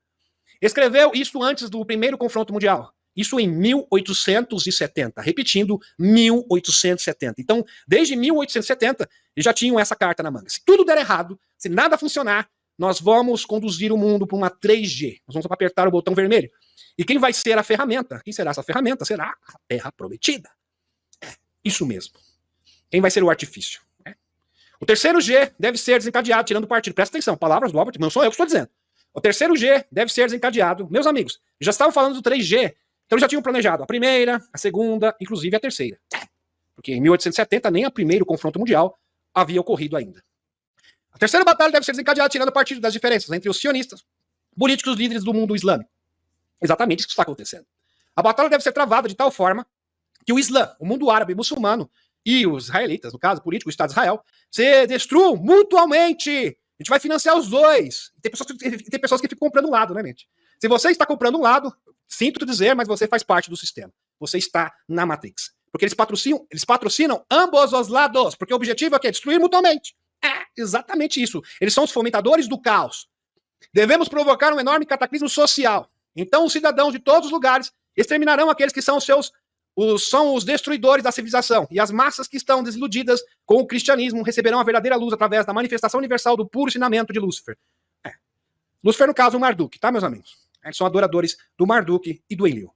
Escreveu isso antes do primeiro confronto mundial. Isso em 1870. Repetindo, 1870. Então, desde 1870, eles já tinham essa carta na manga. Se tudo der errado, se nada funcionar, nós vamos conduzir o mundo para uma 3G. Nós vamos apertar o botão vermelho. E quem vai ser a ferramenta? Quem será essa ferramenta? Será a Terra Prometida. Isso mesmo. Quem vai ser o artifício? O terceiro G deve ser desencadeado, tirando partido. Presta atenção, palavras do Albert, não sou eu que estou dizendo. O terceiro G deve ser desencadeado. Meus amigos, já estavam falando do 3G, então já tinham planejado a primeira, a segunda, inclusive a terceira. Porque em 1870 nem o primeiro confronto mundial havia ocorrido ainda. A terceira batalha deve ser desencadeada, tirando partido das diferenças entre os sionistas, políticos líderes do mundo islâmico. Exatamente isso que está acontecendo. A batalha deve ser travada de tal forma que o Islã, o mundo árabe muçulmano, e os israelitas, no caso político, o Estado de Israel, se destruam mutuamente. A gente vai financiar os dois. Tem pessoas que ficam comprando um lado, né, gente? Se você está comprando um lado, sinto te dizer, mas você faz parte do sistema. Você está na Matrix. Porque eles patrocinam ambos os lados. Porque o objetivo é destruir mutuamente. É exatamente isso. Eles são os fomentadores do caos. Devemos provocar um enorme cataclismo social. Então os cidadãos de todos os lugares exterminarão aqueles que são os destruidores da civilização, e as massas que estão desiludidas com o cristianismo receberão a verdadeira luz através da manifestação universal do puro ensinamento de Lúcifer. Lúcifer, no caso, o Marduk, tá, meus amigos? Eles são adoradores do Marduk e do Enlil.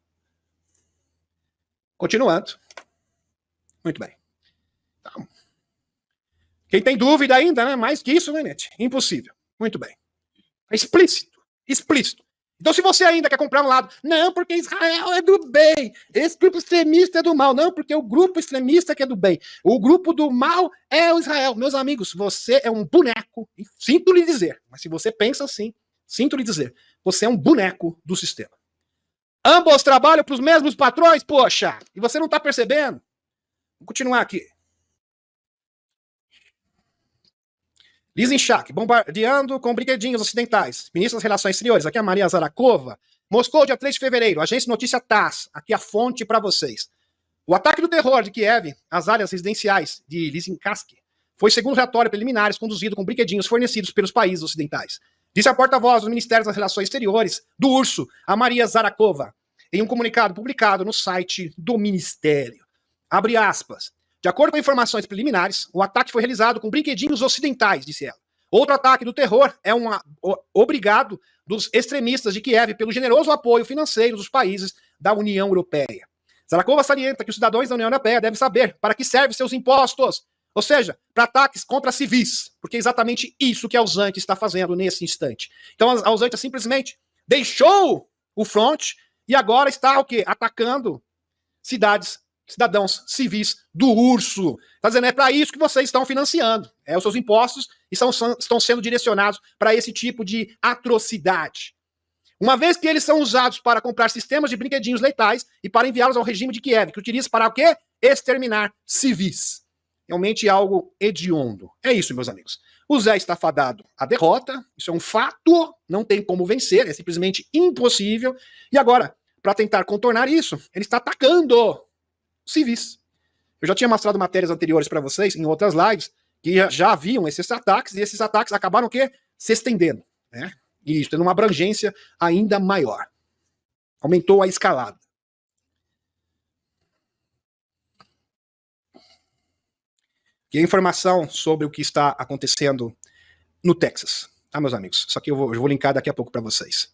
Continuando. Muito bem. Então, quem tem dúvida ainda, né? Mais que isso, né, gente? Impossível. Muito bem. É explícito. Explícito. Então, se você ainda quer comprar um lado, não, porque Israel é do bem, esse grupo extremista é do mal, não, porque o grupo extremista que é do bem, o grupo do mal é o Israel. Meus amigos, você é um boneco, e sinto lhe dizer, mas se você pensa assim, sinto lhe dizer, você é um boneco do sistema. Ambos trabalham para os mesmos patrões, poxa, e você não está percebendo? Vou continuar aqui. Lizinchak, bombardeando com brinquedinhos ocidentais. Ministra das Relações Exteriores, aqui é a Maria Zarakova. Moscou, dia 3 de fevereiro, agência notícia TASS, aqui a fonte para vocês. O ataque do terror de Kiev às áreas residenciais de Lysychansk foi, segundo relatórios preliminares, conduzido com brinquedinhos fornecidos pelos países ocidentais. Disse a porta-voz do Ministério das Relações Exteriores do URSS, a Maria Zarakova, em um comunicado publicado no site do Ministério. Abre aspas. De acordo com informações preliminares, o ataque foi realizado com brinquedinhos ocidentais, disse ela. Outro ataque do terror é obrigado dos extremistas de Kiev pelo generoso apoio financeiro dos países da União Europeia. Zarakova salienta que os cidadãos da União Europeia devem saber para que servem seus impostos, ou seja, para ataques contra civis, porque é exatamente isso que a Ausante está fazendo nesse instante. Então a Ausante simplesmente deixou o front e agora está o quê? Atacando cidadãos civis do URSS. Está dizendo, é para isso que vocês estão financiando. Os seus impostos estão sendo direcionados para esse tipo de atrocidade. Uma vez que eles são usados para comprar sistemas de brinquedinhos letais e para enviá-los ao regime de Kiev, que utiliza para o quê? Exterminar civis. realmente algo hediondo. É isso, meus amigos. O Zé está fadado à derrota, isso é um fato, não tem como vencer, é simplesmente impossível. E agora, para tentar contornar isso, ele está atacando civis. Eu já tinha mostrado matérias anteriores para vocês, em outras lives, que já haviam esses ataques, e esses ataques acabaram o quê? Se estendendo, né? E isso, tendo uma abrangência ainda maior. Aumentou a escalada. E a informação sobre o que está acontecendo no Texas, tá, meus amigos? Isso aqui eu vou linkar daqui a pouco para vocês.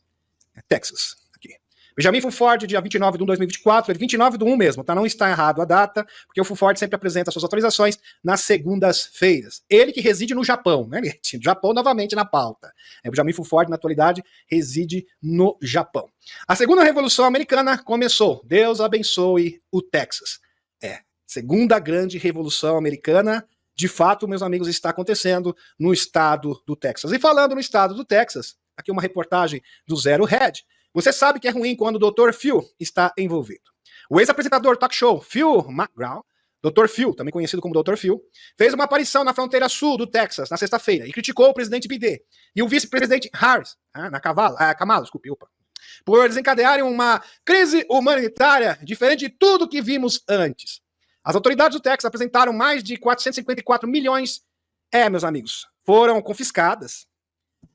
Texas, aqui. Benjamin Fulford, dia 29 de 1 de 2024, é 29 de 1 mesmo, tá? Não está errado a data, porque o Fulford sempre apresenta suas atualizações nas segundas-feiras. Ele que reside no Japão, né? Japão novamente na pauta. Benjamin Fulford, na atualidade, reside no Japão. A segunda revolução americana começou. Deus abençoe o Texas. Segunda grande revolução americana, de fato, meus amigos, está acontecendo no estado do Texas. E falando no estado do Texas, aqui uma reportagem do Zero Hedge. Você sabe que é ruim quando o Dr. Phil está envolvido. O ex-apresentador talk show Phil McGraw, Dr. Phil, também conhecido como Dr. Phil, fez uma aparição na fronteira sul do Texas na sexta-feira e criticou o presidente Biden e o vice-presidente Harris, Kamala, por desencadearem uma crise humanitária diferente de tudo que vimos antes. As autoridades do Texas apresentaram mais de 454 milhões, meus amigos, foram confiscadas.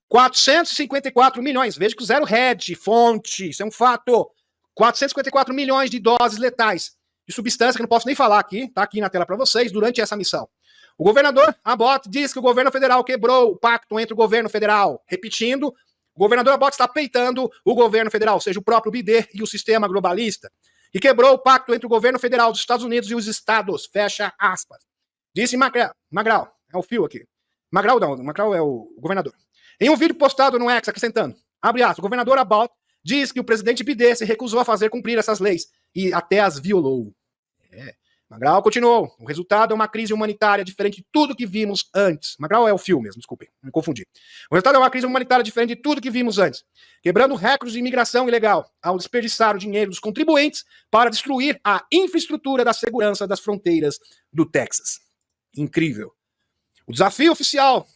454 milhões, veja que o Zero Hedge, fonte, isso é um fato. 454 milhões de doses letais de substância que eu não posso nem falar aqui, tá aqui na tela para vocês, durante essa missão. O governador Abbott diz que o governo federal quebrou o pacto entre o governo federal. Repetindo, o governador Abbott está peitando o governo federal, ou seja, o próprio Biden e o sistema globalista, e quebrou o pacto entre o governo federal dos Estados Unidos e os estados, fecha aspas. Disse McGraw, é o Phil aqui. McGraw é o governador. Em um vídeo postado no X, acrescentando, abre aspas, o governador Abbott diz que o presidente Biden se recusou a fazer cumprir essas leis e até as violou. McGraw continuou, o resultado é uma crise humanitária diferente de tudo que vimos antes. McGraw é o Phil mesmo, desculpem, me confundi. O resultado é uma crise humanitária diferente de tudo que vimos antes, quebrando recordes de imigração ilegal ao desperdiçar o dinheiro dos contribuintes para destruir a infraestrutura da segurança das fronteiras do Texas. Incrível. O desafio oficial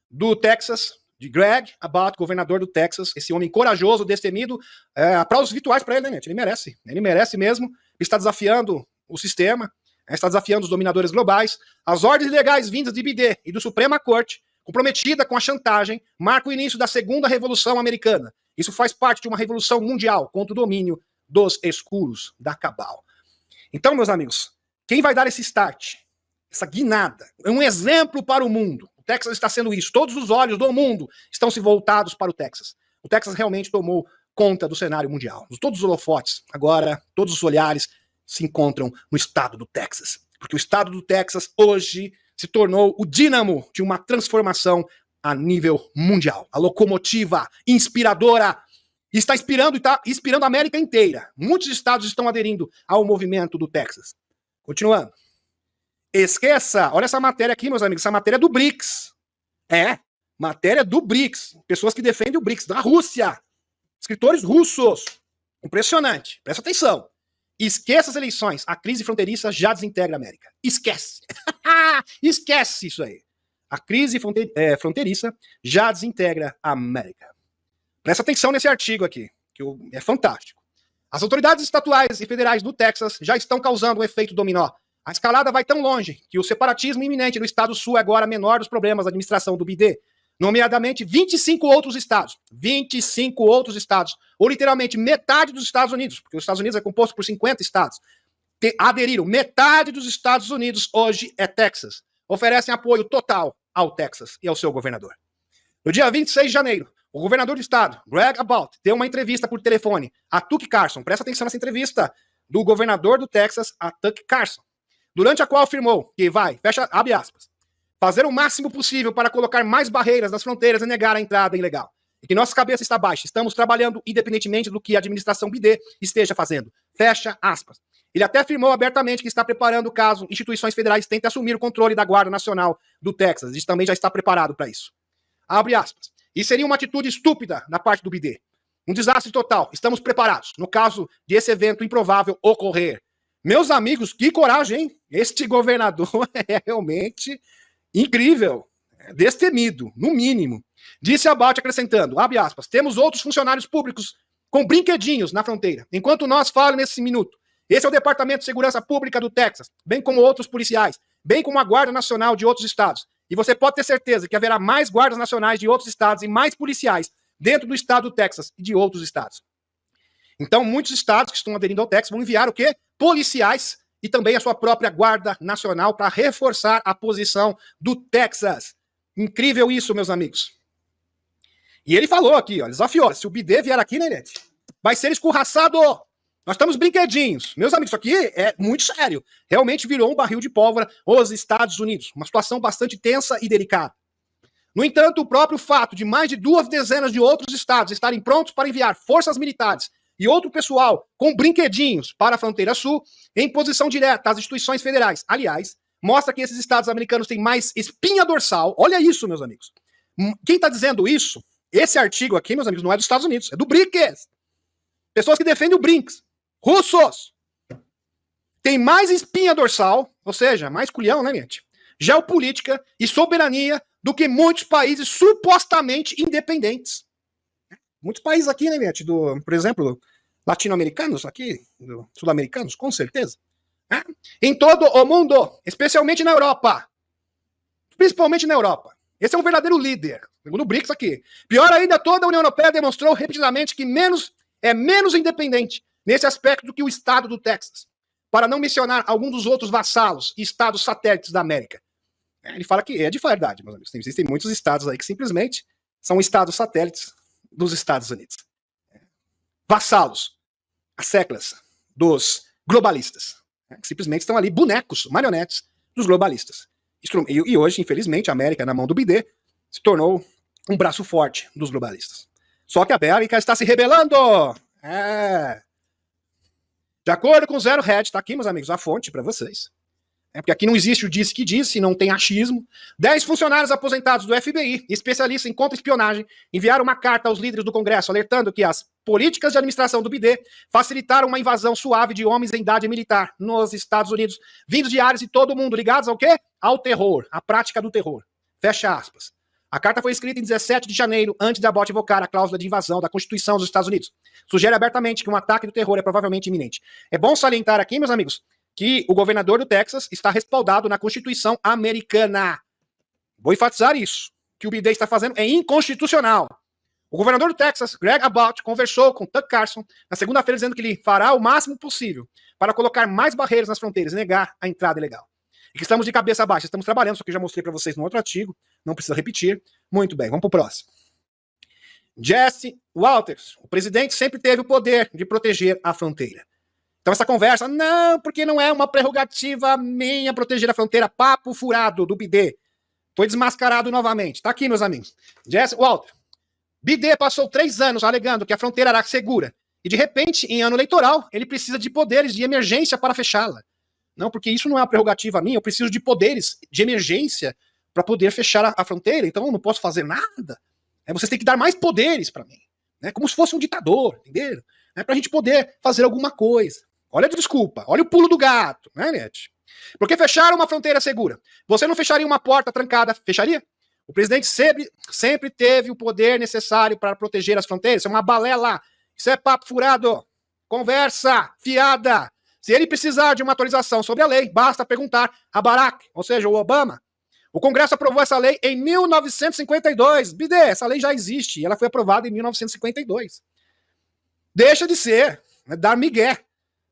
do Texas, de Greg Abbott, governador do Texas, esse homem corajoso, destemido, aplausos virtuais para ele, né, gente? Ele merece mesmo, está desafiando o sistema, está desafiando os dominadores globais, as ordens legais vindas de Biden e do Suprema Corte, comprometida com a chantagem, marca o início da segunda revolução americana. Isso faz parte de uma revolução mundial contra o domínio dos escuros, da cabal. Então, meus amigos, quem vai dar esse start, essa guinada, é um exemplo para o mundo. O Texas está sendo isso. Todos os olhos do mundo estão se voltados para o Texas. O Texas realmente tomou conta do cenário mundial. Todos os holofotes, agora, todos os olhares se encontram no estado do Texas. Porque o estado do Texas hoje se tornou o dínamo de uma transformação a nível mundial. A locomotiva inspiradora está inspirando a América inteira. Muitos estados estão aderindo ao movimento do Texas. Continuando. Esqueça, olha essa matéria aqui, meus amigos, essa matéria é do BRICS. Matéria do BRICS. Pessoas que defendem o BRICS, da Rússia. Escritores russos. Impressionante. Presta atenção. Esqueça as eleições. A crise fronteiriça já desintegra a América. Esquece. Esquece isso aí. A crise fronteiriça já desintegra a América. Presta atenção nesse artigo aqui, que é fantástico. As autoridades estaduais e federais do Texas já estão causando um efeito dominó. A escalada vai tão longe que o separatismo iminente no estado sul é agora menor dos problemas da administração do Biden. Nomeadamente 25 outros estados. 25 outros estados. Ou literalmente metade dos Estados Unidos, porque os Estados Unidos é composto por 50 estados. Aderiram. Metade dos Estados Unidos hoje é Texas. Oferecem apoio total ao Texas e ao seu governador. No dia 26 de janeiro, o governador do estado, Greg Abbott, deu uma entrevista por telefone a Tucker Carlson. Presta atenção nessa entrevista do governador do Texas, a Tucker Carlson. Durante a qual afirmou que vai, abre aspas, fazer o máximo possível para colocar mais barreiras nas fronteiras e negar a entrada ilegal. E que nossa cabeça está baixa. Estamos trabalhando independentemente do que a administração Biden esteja fazendo. Fecha aspas. Ele até afirmou abertamente que está preparando caso instituições federais tentem assumir o controle da Guarda Nacional do Texas. Ele também já está preparado para isso. Abre aspas. E seria uma atitude estúpida da parte do Biden. Um desastre total. Estamos preparados, no caso de esse evento improvável ocorrer. Meus amigos, que coragem, hein? Este governador é realmente incrível, destemido, no mínimo. Disse Abbott acrescentando, abre aspas, temos outros funcionários públicos com brinquedinhos na fronteira, enquanto nós falamos nesse minuto. Esse é o Departamento de Segurança Pública do Texas, bem como outros policiais, bem como a Guarda Nacional de outros estados. E você pode ter certeza que haverá mais guardas nacionais de outros estados e mais policiais dentro do estado do Texas e de outros estados. Então, muitos estados que estão aderindo ao Texas vão enviar o quê? Policiais e também a sua própria Guarda Nacional para reforçar a posição do Texas. Incrível isso, meus amigos. E ele falou aqui, ó, desafiou, se o Bidê vier aqui, né, Nete, vai ser escorraçado. Nós estamos brinquedinhos. Meus amigos, isso aqui é muito sério. Realmente virou um barril de pólvora os Estados Unidos. Uma situação bastante tensa e delicada. No entanto, o próprio fato de mais de 2 dezenas de outros estados estarem prontos para enviar forças militares e outro pessoal com brinquedinhos para a fronteira sul, em posição direta às instituições federais. Aliás, mostra que esses estados americanos têm mais espinha dorsal. Olha isso, meus amigos. Quem está dizendo isso, esse artigo aqui, meus amigos, não é dos Estados Unidos, é do BRICS. Pessoas que defendem o BRICS. Russos. Tem mais espinha dorsal, ou seja, mais culhão, né, gente? Geopolítica e soberania do que muitos países supostamente independentes. Muitos países aqui, né, gente, por exemplo, latino-americanos aqui, sul-americanos, com certeza. Né? Em todo o mundo, especialmente na Europa. Principalmente na Europa. Esse é um verdadeiro líder, segundo o BRICS aqui. Pior ainda, toda a União Europeia demonstrou repetidamente que é menos independente nesse aspecto do que o estado do Texas, para não mencionar algum dos outros vassalos e estados satélites da América. Ele fala que é de verdade, meus amigos. Existem muitos estados aí que simplesmente são estados satélites dos Estados Unidos. Vassalos, as seclas dos globalistas, que simplesmente estão ali bonecos, marionetes dos globalistas. E hoje, infelizmente, a América, na mão do Bidê, se tornou um braço forte dos globalistas. Só que a América está se rebelando! De acordo com o Zero Hedge, tá aqui, meus amigos, a fonte para vocês. Porque aqui não existe o disse que disse, não tem achismo. 10 funcionários aposentados do FBI, especialistas em contra-espionagem, enviaram uma carta aos líderes do Congresso alertando que as políticas de administração do Bidê facilitaram uma invasão suave de homens em idade militar nos Estados Unidos, vindos de áreas de todo o mundo, ligados ao quê? Ao terror, à prática do terror. Fecha aspas. A carta foi escrita em 17 de janeiro, antes de Abbott invocar a cláusula de invasão da Constituição dos Estados Unidos. Sugere abertamente que um ataque do terror é provavelmente iminente. É bom salientar aqui, meus amigos, que o governador do Texas está respaldado na Constituição americana. Vou enfatizar isso. O que o Bidê está fazendo é inconstitucional. O governador do Texas, Greg Abbott, conversou com Tucker Carlson na segunda-feira dizendo que ele fará o máximo possível para colocar mais barreiras nas fronteiras e negar a entrada ilegal. E que estamos de cabeça baixa, estamos trabalhando, só que eu já mostrei para vocês no outro artigo, não precisa repetir. Muito bem, vamos para o próximo. Jesse Walters, o presidente sempre teve o poder de proteger a fronteira. Então essa conversa, não, porque não é uma prerrogativa minha proteger a fronteira, papo furado do Bidê. Foi desmascarado novamente. Tá aqui, meus amigos. Jesse Walters. Bidê passou 3 anos alegando que a fronteira era segura. E de repente, em ano eleitoral, ele precisa de poderes de emergência para fechá-la. Não, porque isso não é uma prerrogativa minha, eu preciso de poderes de emergência para poder fechar a fronteira, então eu não posso fazer nada. Vocês têm que dar mais poderes para mim. Como se fosse um ditador, entenderam? Para a gente poder fazer alguma coisa. Olha a desculpa, olha o pulo do gato, né, Nete? Porque fecharam uma fronteira segura. Você não fecharia uma porta trancada, fecharia? O presidente sempre teve o poder necessário para proteger as fronteiras. Isso é uma balela. Isso é papo furado. Conversa fiada. Se ele precisar de uma atualização sobre a lei, basta perguntar a Barack, ou seja, o Obama. O Congresso aprovou essa lei em 1952. Bidê, essa lei já existe e ela foi aprovada em 1952. Deixa de ser, dar migué.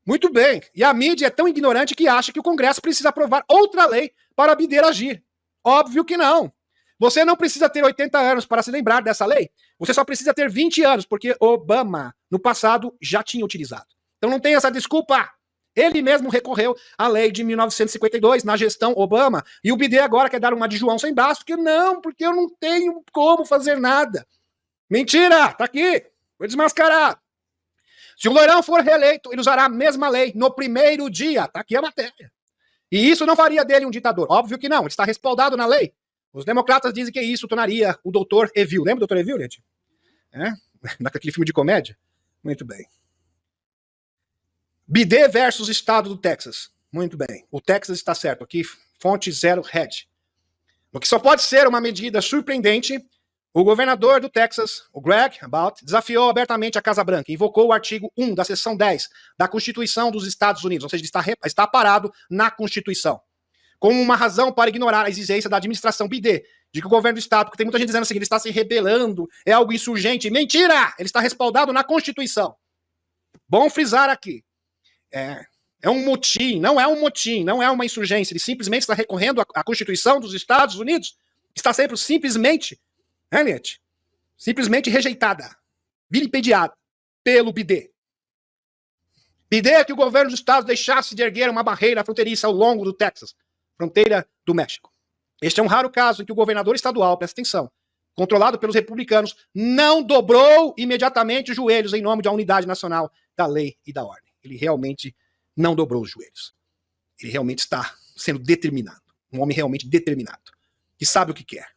Muito bem. E a mídia é tão ignorante que acha que o Congresso precisa aprovar outra lei para Bidê agir. Óbvio que não. Você não precisa ter 80 anos para se lembrar dessa lei. Você só precisa ter 20 anos, porque Obama, no passado, já tinha utilizado. Então não tem essa desculpa. Ele mesmo recorreu à lei de 1952, na gestão Obama, e o Bidê agora quer dar uma de João sem braço, porque eu não tenho como fazer nada. Mentira, tá aqui, foi desmascarado. Se o Loirão for reeleito, ele usará a mesma lei no primeiro dia, tá aqui a matéria. E isso não faria dele um ditador, óbvio que não, ele está respaldado na lei. Os democratas dizem que isso tornaria o Dr. Evil, lembra do Dr. Evil, gente? Naquele filme de comédia? Muito bem. BD versus Estado do Texas. Muito bem. O Texas está certo aqui. Fonte Zero Hedge. O que só pode ser uma medida surpreendente, o governador do Texas, o Greg Abbott, desafiou abertamente a Casa Branca, invocou o artigo 1 da seção 10 da Constituição dos Estados Unidos, ou seja, está parado na Constituição, como uma razão para ignorar a exigência da administração BD, de que o governo do Estado, porque tem muita gente dizendo assim, ele está se rebelando, é algo insurgente. Mentira! Ele está respaldado na Constituição. Bom frisar aqui. É um motim, não é um motim, não é uma insurgência. Ele simplesmente está recorrendo à Constituição dos Estados Unidos. Está sempre simplesmente, Elliot, simplesmente rejeitada, vilipendiada pelo BD. BD é que o governo dos Estados deixasse de erguer uma barreira fronteiriça ao longo do Texas, fronteira do México. Este é um raro caso em que o governador estadual, presta atenção, controlado pelos republicanos, não dobrou imediatamente os joelhos em nome da unidade nacional, da lei e da ordem. Ele realmente não dobrou os joelhos. Ele realmente está sendo determinado. Um homem realmente determinado. Que sabe o que quer.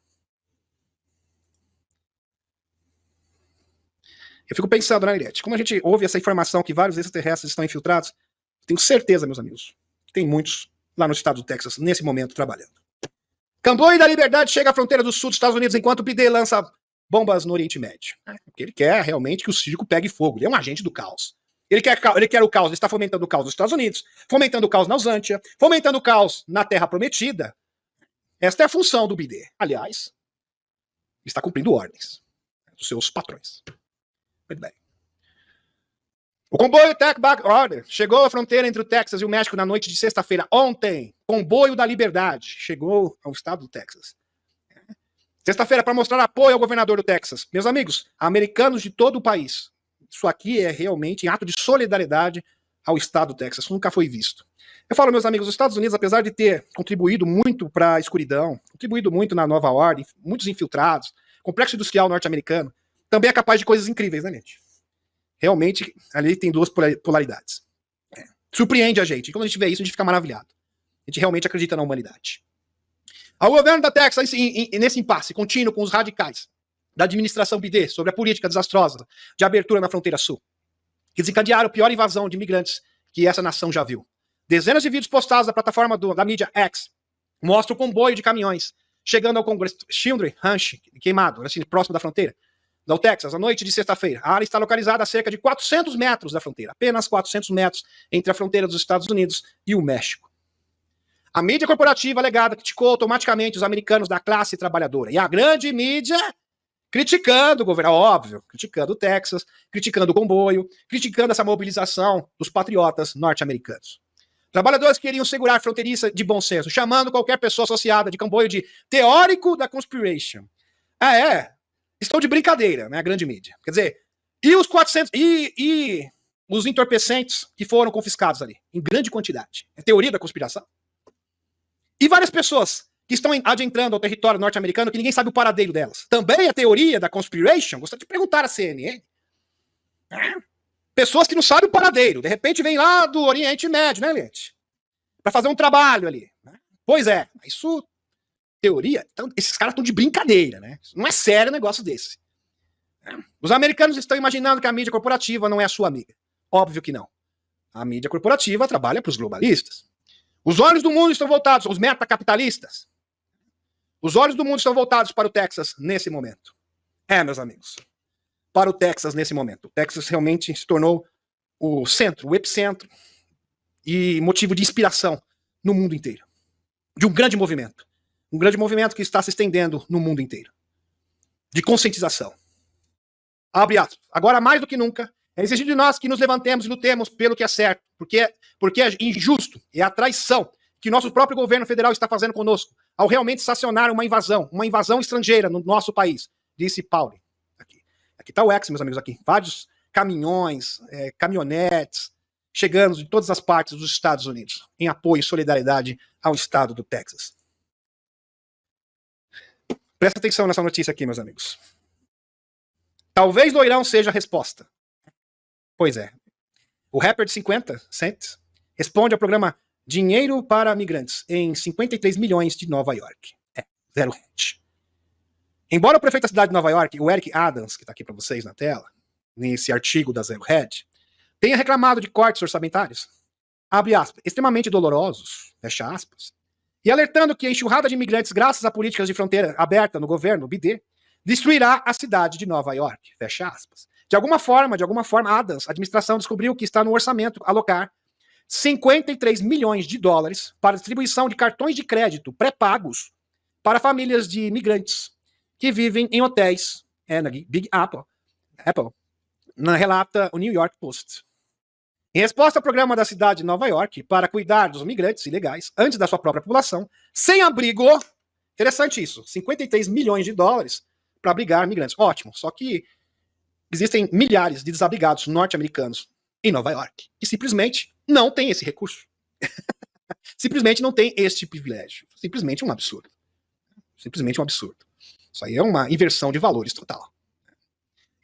Eu fico pensando, né, Eliette? Como a gente ouve essa informação que vários extraterrestres estão infiltrados, tenho certeza, meus amigos, que tem muitos lá no estado do Texas, nesse momento, trabalhando. Camboio da Liberdade chega à fronteira do sul dos Estados Unidos enquanto o BD lança bombas no Oriente Médio. Porque ele quer realmente que o circo pegue fogo. Ele é um agente do caos. Ele quer o caos, ele está fomentando o caos nos Estados Unidos, fomentando o caos na Usântia, fomentando o caos na Terra Prometida. Esta é a função do BD. Aliás, ele está cumprindo ordens dos seus patrões. Muito bem. O comboio Tech Back Order chegou à fronteira entre o Texas e o México na noite de sexta-feira. Ontem, comboio da Liberdade chegou ao estado do Texas. Sexta-feira, para mostrar apoio ao governador do Texas. Meus amigos, americanos de todo o país, isso aqui é realmente em ato de solidariedade ao estado do Texas. Isso nunca foi visto. Eu falo, meus amigos, os Estados Unidos, apesar de ter contribuído muito para a escuridão, contribuído muito na nova ordem, muitos infiltrados, complexo industrial norte-americano, também é capaz de coisas incríveis, né, gente? Realmente, ali tem duas polaridades. Surpreende a gente. E quando a gente vê isso, a gente fica maravilhado. A gente realmente acredita na humanidade. O governo da Texas, nesse impasse contínuo com os radicais da administração BD sobre a política desastrosa de abertura na fronteira sul, que desencadearam a pior invasão de imigrantes que essa nação já viu. Dezenas de vídeos postados da plataforma da mídia X mostram o comboio de caminhões chegando ao Congresso Children Ranch, queimado, assim, próximo da fronteira, do Texas, à noite de sexta-feira. A área está localizada a cerca de 400 metros da fronteira, apenas 400 metros entre a fronteira dos Estados Unidos e o México. A mídia corporativa alegada criticou automaticamente os americanos da classe trabalhadora. E a grande mídia criticando o governo, óbvio, criticando o Texas, criticando o comboio, criticando essa mobilização dos patriotas norte-americanos. Trabalhadores queriam segurar fronteiriça de bom senso, chamando qualquer pessoa associada de comboio de teórico da conspiration. Estou de brincadeira, né, a grande mídia. Quer dizer, e os 400, e os entorpecentes que foram confiscados ali, em grande quantidade. É teoria da conspiração? E várias pessoas que estão adentrando ao território norte-americano que ninguém sabe o paradeiro delas. Também é teoria da conspiration? Gostaria de perguntar à CNN. Pessoas que não sabem o paradeiro. De repente vem lá do Oriente Médio, né, gente? Para fazer um trabalho ali. Pois é, isso... teoria, então, esses caras estão de brincadeira, né? Não é sério um negócio desse. Os americanos estão imaginando que a mídia corporativa não é a sua amiga. Óbvio que não. A mídia corporativa trabalha para os globalistas. Os olhos do mundo estão voltados, os metacapitalistas. Os olhos do mundo estão voltados para o Texas nesse momento. Meus amigos. Para o Texas nesse momento. O Texas realmente se tornou o centro, o epicentro e motivo de inspiração no mundo inteiro. De um grande movimento. Um grande movimento que está se estendendo no mundo inteiro. De conscientização. Abre aspas. Agora, mais do que nunca, é exigido de nós que nos levantemos e lutemos pelo que é certo, porque é injusto, é a traição que nosso próprio governo federal está fazendo conosco, ao realmente sancionar uma invasão estrangeira no nosso país, disse Pauli. Aqui está o X, meus amigos, aqui. Vários caminhões, caminhonetes, chegando de todas as partes dos Estados Unidos, em apoio e solidariedade ao estado do Texas. Presta atenção nessa notícia aqui, meus amigos. Talvez loirão seja a resposta. Pois é. O rapper de 50 Cent responde ao programa Dinheiro para Migrantes em 53 milhões de Nova York. Zero hedge. Embora o prefeito da cidade de Nova York, o Eric Adams, que está aqui para vocês na tela, nesse artigo da Zero Hedge, tenha reclamado de cortes orçamentários, abre aspas, extremamente dolorosos, fecha aspas, e alertando que a enxurrada de imigrantes, graças a políticas de fronteira aberta no governo BD, destruirá a cidade de Nova York, fecha aspas. De alguma forma, Adams, a administração descobriu que está no orçamento alocar 53 milhões de dólares para distribuição de cartões de crédito pré-pagos para famílias de imigrantes que vivem em hotéis, na Big Apple, relata o New York Post. Em resposta ao programa da cidade de Nova York para cuidar dos migrantes ilegais antes da sua própria população, sem abrigo, interessante isso, 53 milhões de dólares para abrigar migrantes. Ótimo, só que existem milhares de desabrigados norte-americanos em Nova York que simplesmente não têm esse recurso. Simplesmente não tem este privilégio. Simplesmente um absurdo. Simplesmente um absurdo. Isso aí é uma inversão de valores total.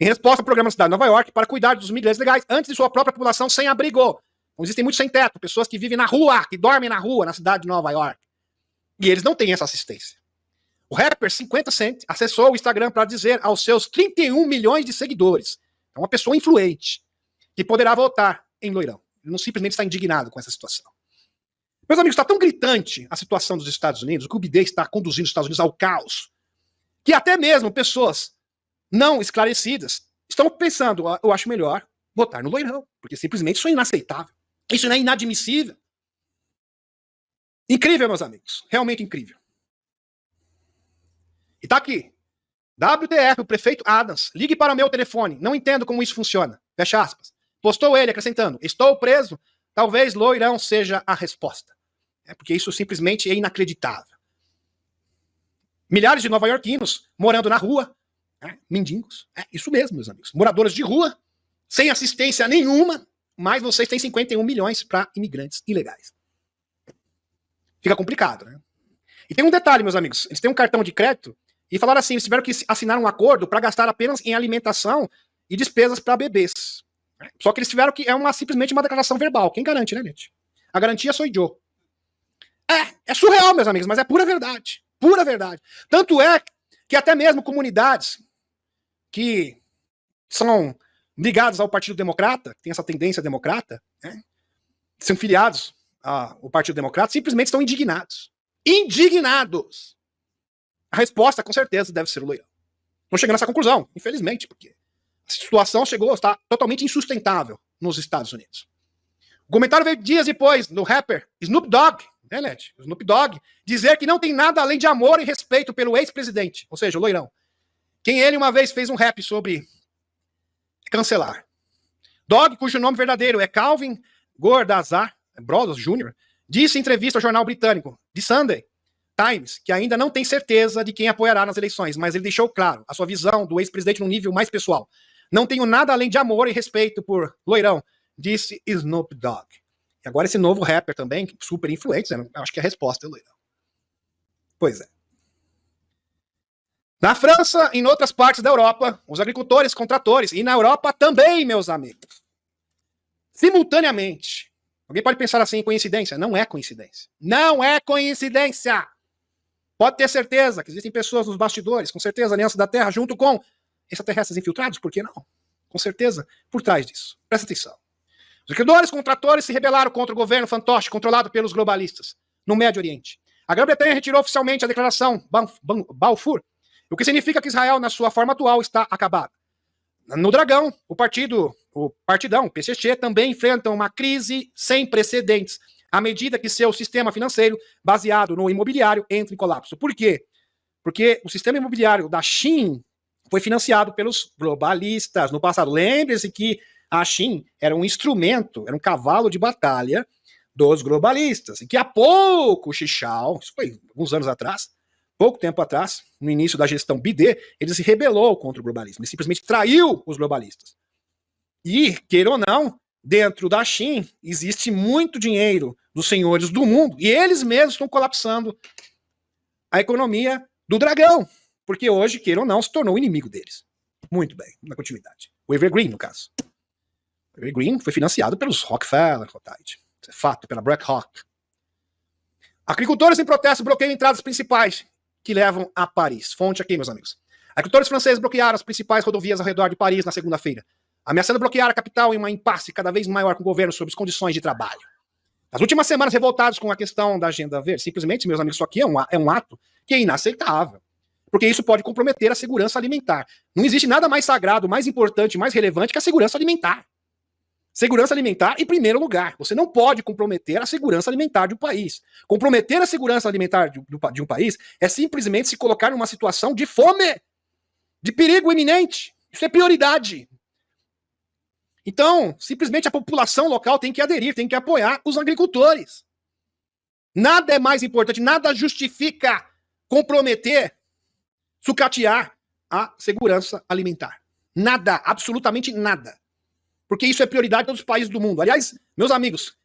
Em resposta ao programa da cidade de Nova York para cuidar dos migrantes legais antes de sua própria população sem abrigo. Então, existem muitos sem teto, pessoas que vivem na rua, que dormem na rua na cidade de Nova York. E eles não têm essa assistência. O rapper 50 Cent acessou o Instagram para dizer aos seus 31 milhões de seguidores, é uma pessoa influente, que poderá votar em loirão. Ele não simplesmente está indignado com essa situação. Meus amigos, está tão gritante a situação dos Estados Unidos, o que o BD está conduzindo os Estados Unidos ao caos, que até mesmo pessoas não esclarecidas estão pensando, eu acho melhor votar no loirão, porque simplesmente isso é inaceitável. Isso não é inadmissível. Incrível, meus amigos. Realmente incrível. E tá aqui. WTF, o prefeito Adams. Ligue para o meu telefone. Não entendo como isso funciona. Fecha aspas. Postou ele acrescentando. Estou preso. Talvez loirão seja a resposta. Porque isso simplesmente é inacreditável. Milhares de nova-iorquinos morando na rua. Mendigos. Isso mesmo, meus amigos. Moradores de rua. Sem assistência nenhuma. Mas vocês têm 51 milhões para imigrantes ilegais. Fica complicado, né? E tem um detalhe, meus amigos. Eles têm um cartão de crédito e falaram assim, eles tiveram que assinar um acordo para gastar apenas em alimentação e despesas para bebês. Só que eles tiveram que... simplesmente uma declaração verbal. Quem garante, né, gente? A garantia sou eu. É surreal, meus amigos, mas é pura verdade. Pura verdade. Tanto é que até mesmo comunidades que são ligadas ao Partido Democrata, que tem essa tendência democrata, são filiados ao Partido Democrata, simplesmente estão indignados. Indignados! A resposta, com certeza, deve ser o loirão. Não chegando nessa conclusão, infelizmente, porque a situação está totalmente insustentável nos Estados Unidos. O comentário veio dias depois do rapper Snoop Dogg, Snoop Dogg, dizer que não tem nada além de amor e respeito pelo ex-presidente, ou seja, o loirão. Quem ele uma vez fez um rap sobre cancelar. Dogg, cujo nome verdadeiro é Calvin Gordazar Brothers Jr., disse em entrevista ao jornal britânico The Sunday Times que ainda não tem certeza de quem apoiará nas eleições, mas ele deixou claro a sua visão do ex-presidente num nível mais pessoal. Não tenho nada além de amor e respeito por loirão, disse Snoop Dogg. E agora esse novo rapper também, super influente, acho que a resposta é loirão. Pois é. Na França e em outras partes da Europa, os agricultores com tratores, e na Europa também, meus amigos, simultaneamente. Alguém pode pensar assim, coincidência? Não é coincidência. Não é coincidência! Pode ter certeza que existem pessoas nos bastidores, com certeza, a Aliança da Terra, junto com extraterrestres infiltrados, por que não? Com certeza, por trás disso. Presta atenção. Os agricultores com tratores se rebelaram contra o governo fantoche controlado pelos globalistas no Médio Oriente. A Grã-Bretanha retirou oficialmente a declaração Balfour, o que significa que Israel, na sua forma atual, está acabada. No Dragão, o Partidão, o PCC, também enfrentam uma crise sem precedentes, à medida que seu sistema financeiro, baseado no imobiliário, entra em colapso. Por quê? Porque o sistema imobiliário da Shein foi financiado pelos globalistas no passado. Lembre-se que a Shein era um instrumento, era um cavalo de batalha dos globalistas. E que há pouco, Xichao, isso foi alguns anos atrás, pouco tempo atrás, no início da gestão BD, ele se rebelou contra o globalismo. Ele simplesmente traiu os globalistas. E, queira ou não, dentro da Shein existe muito dinheiro dos senhores do mundo e eles mesmos estão colapsando a economia do Dragão. Porque hoje, queira ou não, se tornou inimigo deles. Muito bem, na continuidade. O Evergreen, no caso. O Evergreen foi financiado pelos Rockefeller, isso é fato, pela BlackRock. Agricultores em protesto bloqueiam entradas principais que levam a Paris. Fonte aqui, meus amigos. Agricultores franceses bloquearam as principais rodovias ao redor de Paris na segunda-feira. ameaçando bloquear a capital em uma impasse cada vez maior com o governo sobre as condições de trabalho. Nas últimas semanas, revoltados com a questão da agenda verde, simplesmente, meus amigos, isso aqui é um ato que é inaceitável, porque isso pode comprometer a segurança alimentar. Não existe nada mais sagrado, mais importante, mais relevante que a segurança alimentar. Segurança alimentar em primeiro lugar. Você não pode comprometer a segurança alimentar de um país. Comprometer a segurança alimentar de um país é simplesmente se colocar numa situação de fome, de perigo iminente. Isso é prioridade. Então, simplesmente a população local tem que aderir, tem que apoiar os agricultores. Nada é mais importante, nada justifica comprometer, sucatear a segurança alimentar. Nada, absolutamente nada. Porque isso é prioridade em todos os países do mundo. Aliás, meus amigos,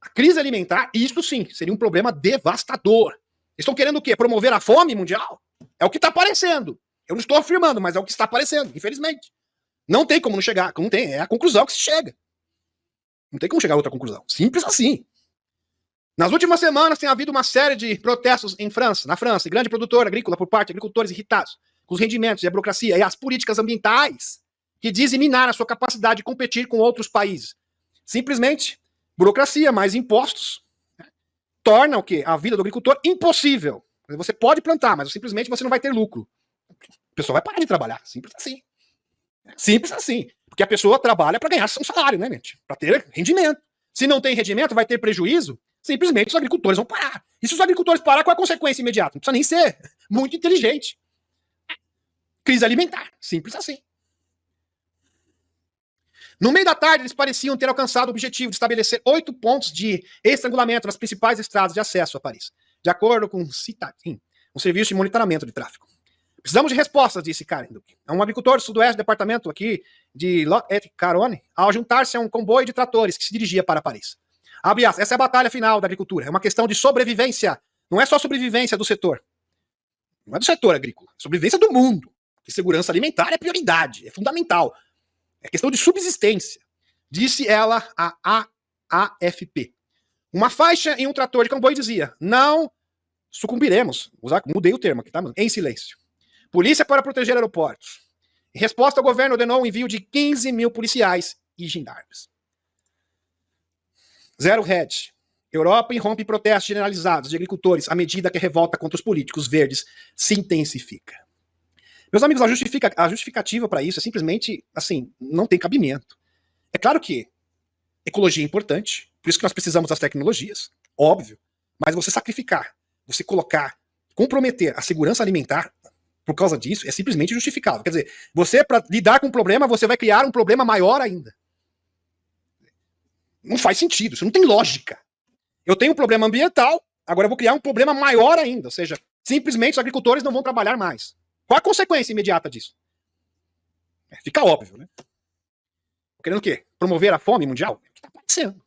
a crise alimentar, isso sim, seria um problema devastador. Eles estão querendo o quê? Promover a fome mundial? É o que está aparecendo. Eu não estou afirmando, mas é o que está aparecendo, infelizmente. Não tem como não chegar, não tem, é a conclusão que se chega. Não tem como chegar a outra conclusão. Simples assim. Nas últimas semanas tem havido uma série de protestos na França, grande produtora agrícola por parte de agricultores irritados com os rendimentos e a burocracia e as políticas ambientais que dizem minar a sua capacidade de competir com outros países. Simplesmente, burocracia, mais impostos, torna o quê? A vida do agricultor impossível. Você pode plantar, mas simplesmente você não vai ter lucro. A pessoa vai parar de trabalhar. Simples assim. Simples assim. Porque a pessoa trabalha para ganhar um salário, né, gente? Para ter rendimento. Se não tem rendimento, vai ter prejuízo. Simplesmente os agricultores vão parar. E se os agricultores parar, qual é a consequência imediata? Não precisa nem ser muito inteligente. Crise alimentar. Simples assim. No meio da tarde, eles pareciam ter alcançado o objetivo de estabelecer 8 pontos de estrangulamento nas principais estradas de acesso a Paris, de acordo com um serviço de monitoramento de tráfego. Precisamos de respostas, disse Karen Duque. É um agricultor do sudoeste do departamento aqui de Lot-et-Garonne, ao juntar-se a um comboio de tratores que se dirigia para Paris. Abre aspas, essa é a batalha final da agricultura. É uma questão de sobrevivência. Não é só sobrevivência do setor. Não é do setor agrícola. É sobrevivência do mundo. Porque segurança alimentar é prioridade, é fundamental. É questão de subsistência. Disse ela a AFP. Uma faixa em um trator de comboio dizia: não sucumbiremos. Mudei o termo aqui, tá? Em silêncio. Polícia para proteger aeroportos. Em resposta, o governo ordenou o envio de 15 mil policiais e gendarmes. Zero Hedge. Europa irrompe protestos generalizados de agricultores à medida que a revolta contra os políticos verdes se intensifica. Meus amigos, a justificativa para isso é simplesmente, assim, não tem cabimento. É claro que ecologia é importante, por isso que nós precisamos das tecnologias, óbvio, mas você sacrificar, você colocar, comprometer a segurança alimentar por causa disso é simplesmente justificável. Quer dizer, você, para lidar com um problema, você vai criar um problema maior ainda. Não faz sentido, isso não tem lógica. Eu tenho um problema ambiental, agora eu vou criar um problema maior ainda, ou seja, simplesmente os agricultores não vão trabalhar mais. Qual a consequência imediata disso? Fica óbvio, né? Querendo o quê? Promover a fome mundial? É o que está acontecendo.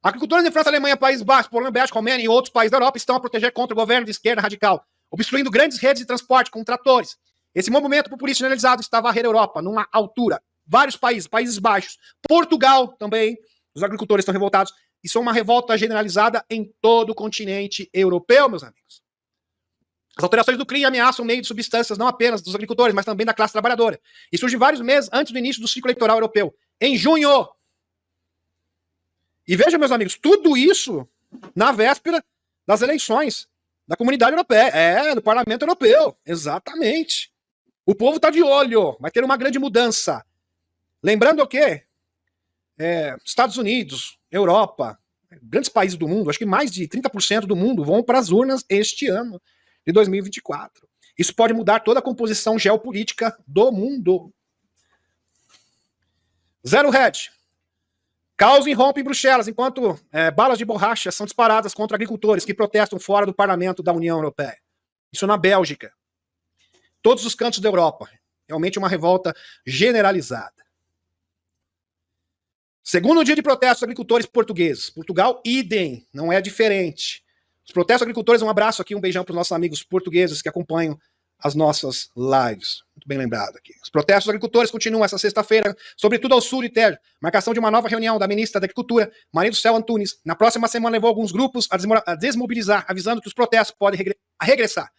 Agricultores em França, Alemanha, Países Baixos, Polônia, Bélgica, Romênia e outros países da Europa estão a proteger contra o governo de esquerda radical, obstruindo grandes redes de transporte com tratores. Esse movimento populista generalizado está a varrer a Europa numa altura. Vários países, Países Baixos, Portugal também, os agricultores estão revoltados. Isso é uma revolta generalizada em todo o continente europeu, meus amigos. As alterações do clima ameaçam o meio de substâncias não apenas dos agricultores, mas também da classe trabalhadora. E surge vários meses antes do início do ciclo eleitoral europeu, em junho. E vejam, meus amigos, tudo isso na véspera das eleições da Comunidade Europeia, do Parlamento Europeu. Exatamente. O povo está de olho, vai ter uma grande mudança. Lembrando o quê? Estados Unidos, Europa, grandes países do mundo, acho que mais de 30% do mundo vão para as urnas este ano de 2024. Isso pode mudar toda a composição geopolítica do mundo. Zero Hedge. Caos irrompe em Bruxelas, enquanto balas de borracha são disparadas contra agricultores que protestam fora do parlamento da União Europeia. Isso na Bélgica. Todos os cantos da Europa. Realmente uma revolta generalizada. Segundo dia de protestos agricultores portugueses. Portugal, idem, não é diferente. Os protestos agricultores, um abraço aqui, um beijão para os nossos amigos portugueses que acompanham as nossas lives. Muito bem lembrado aqui. Os protestos agricultores continuam essa sexta-feira, sobretudo ao sul de Tejo. Marcação de uma nova reunião da ministra da Agricultura, Maria do Céu Antunes. Na próxima semana levou alguns grupos a desmobilizar, avisando que os protestos podem regressar.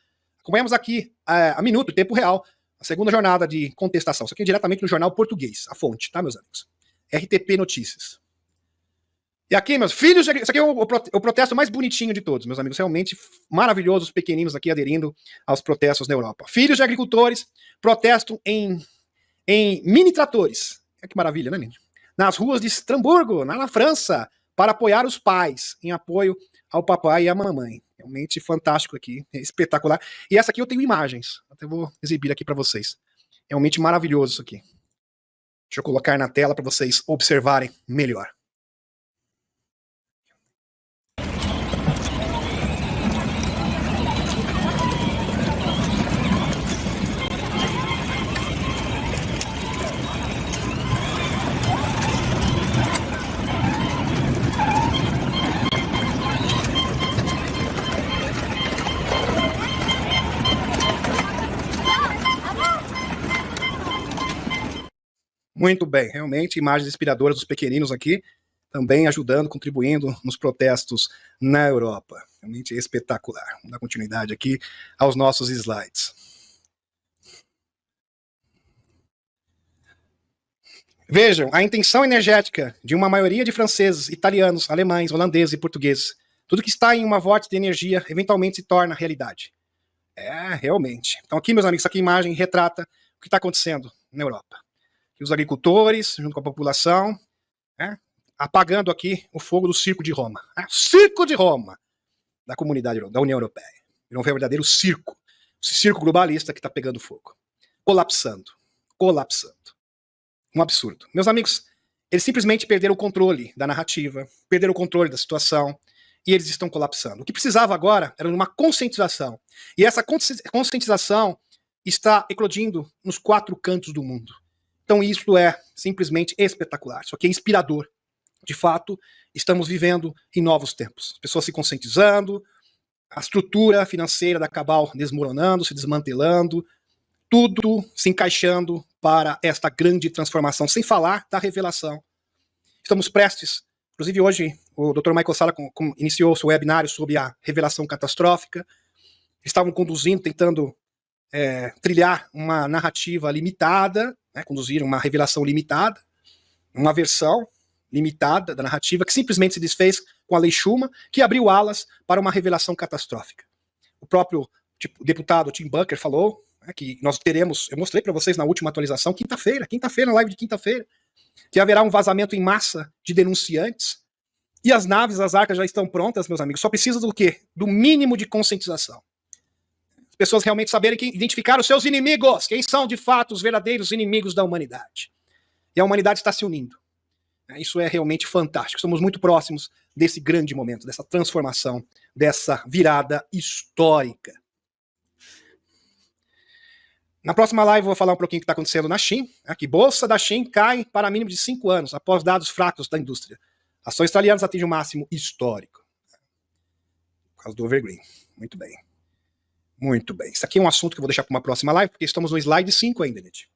Acompanhamos aqui, a minuto, em tempo real, A segunda jornada de contestação. Isso aqui é diretamente no jornal português, a fonte, tá, meus amigos? RTP Notícias. E aqui, meus filhos, isso aqui é o protesto mais bonitinho de todos, meus amigos. Realmente maravilhoso, os pequeninos aqui aderindo aos protestos na Europa. Filhos de agricultores protestam em mini tratores. Que maravilha, né, gente? Nas ruas de Estrasburgo, na França, para apoiar os pais, em apoio ao papai e à mamãe. Realmente fantástico aqui, espetacular. E essa aqui eu tenho imagens, até vou exibir aqui para vocês. Realmente maravilhoso isso aqui. Deixa eu colocar na tela para vocês observarem melhor. Muito bem, realmente, imagens inspiradoras dos pequeninos aqui, também ajudando, contribuindo nos protestos na Europa. Realmente espetacular. Vamos dar continuidade aqui aos nossos slides. Vejam, a intenção energética de uma maioria de franceses, italianos, alemães, holandeses e portugueses. Tudo que está em uma vórtice de energia eventualmente se torna realidade. Realmente. Então aqui, meus amigos, essa aqui imagem retrata o que está acontecendo na Europa. Os agricultores, junto com a população, apagando aqui o fogo do circo de Roma. Circo de Roma, da comunidade, da União Europeia. Virou um verdadeiro circo. Esse circo globalista que está pegando fogo. Colapsando. Um absurdo. Meus amigos, eles simplesmente perderam o controle da narrativa, perderam o controle da situação, e eles estão colapsando. O que precisava agora era uma conscientização. E essa conscientização está eclodindo nos 4 cantos do mundo. Então isso é simplesmente espetacular, isso aqui é inspirador. De fato, estamos vivendo em novos tempos. As pessoas se conscientizando, a estrutura financeira da Cabal desmoronando, se desmantelando, tudo se encaixando para esta grande transformação, sem falar da revelação. Estamos prestes, inclusive hoje o Dr. Michael Salla iniciou seu webinário sobre a revelação catastrófica. Estavam conduzindo, tentando trilhar uma narrativa limitada, conduzir uma revelação limitada, uma versão limitada da narrativa que simplesmente se desfez com a Lei Schuman, que abriu alas para uma revelação catastrófica. O próprio deputado Tim Bunker falou que nós teremos, eu mostrei para vocês na última atualização, quinta-feira, na live de quinta-feira, que haverá um vazamento em massa de denunciantes, e as naves, as arcas já estão prontas, meus amigos, só precisa do quê? Do mínimo de conscientização. Pessoas realmente saberem identificar os seus inimigos, quem são de fato os verdadeiros inimigos da humanidade. E a humanidade está se unindo. Isso é realmente fantástico. Estamos muito próximos desse grande momento, dessa transformação, dessa virada histórica. Na próxima live eu vou falar um pouquinho do que está acontecendo na Shein. Que bolsa da Shein cai para mínimo de 5 anos, após dados fracos da indústria. Ações italianas atingem um máximo histórico. Por causa do Evergreen. Muito bem. Muito bem. Isso aqui é um assunto que eu vou deixar para uma próxima live, porque estamos no slide 5 ainda, gente.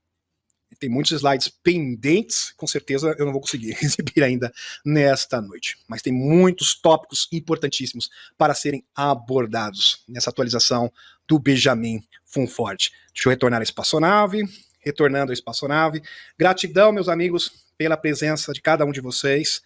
Tem muitos slides pendentes, com certeza eu não vou conseguir exibir ainda nesta noite. Mas tem muitos tópicos importantíssimos para serem abordados nessa atualização do Benjamin Fonfort. Deixa eu retornar à espaçonave, retornando à espaçonave. Gratidão, meus amigos, pela presença de cada um de vocês.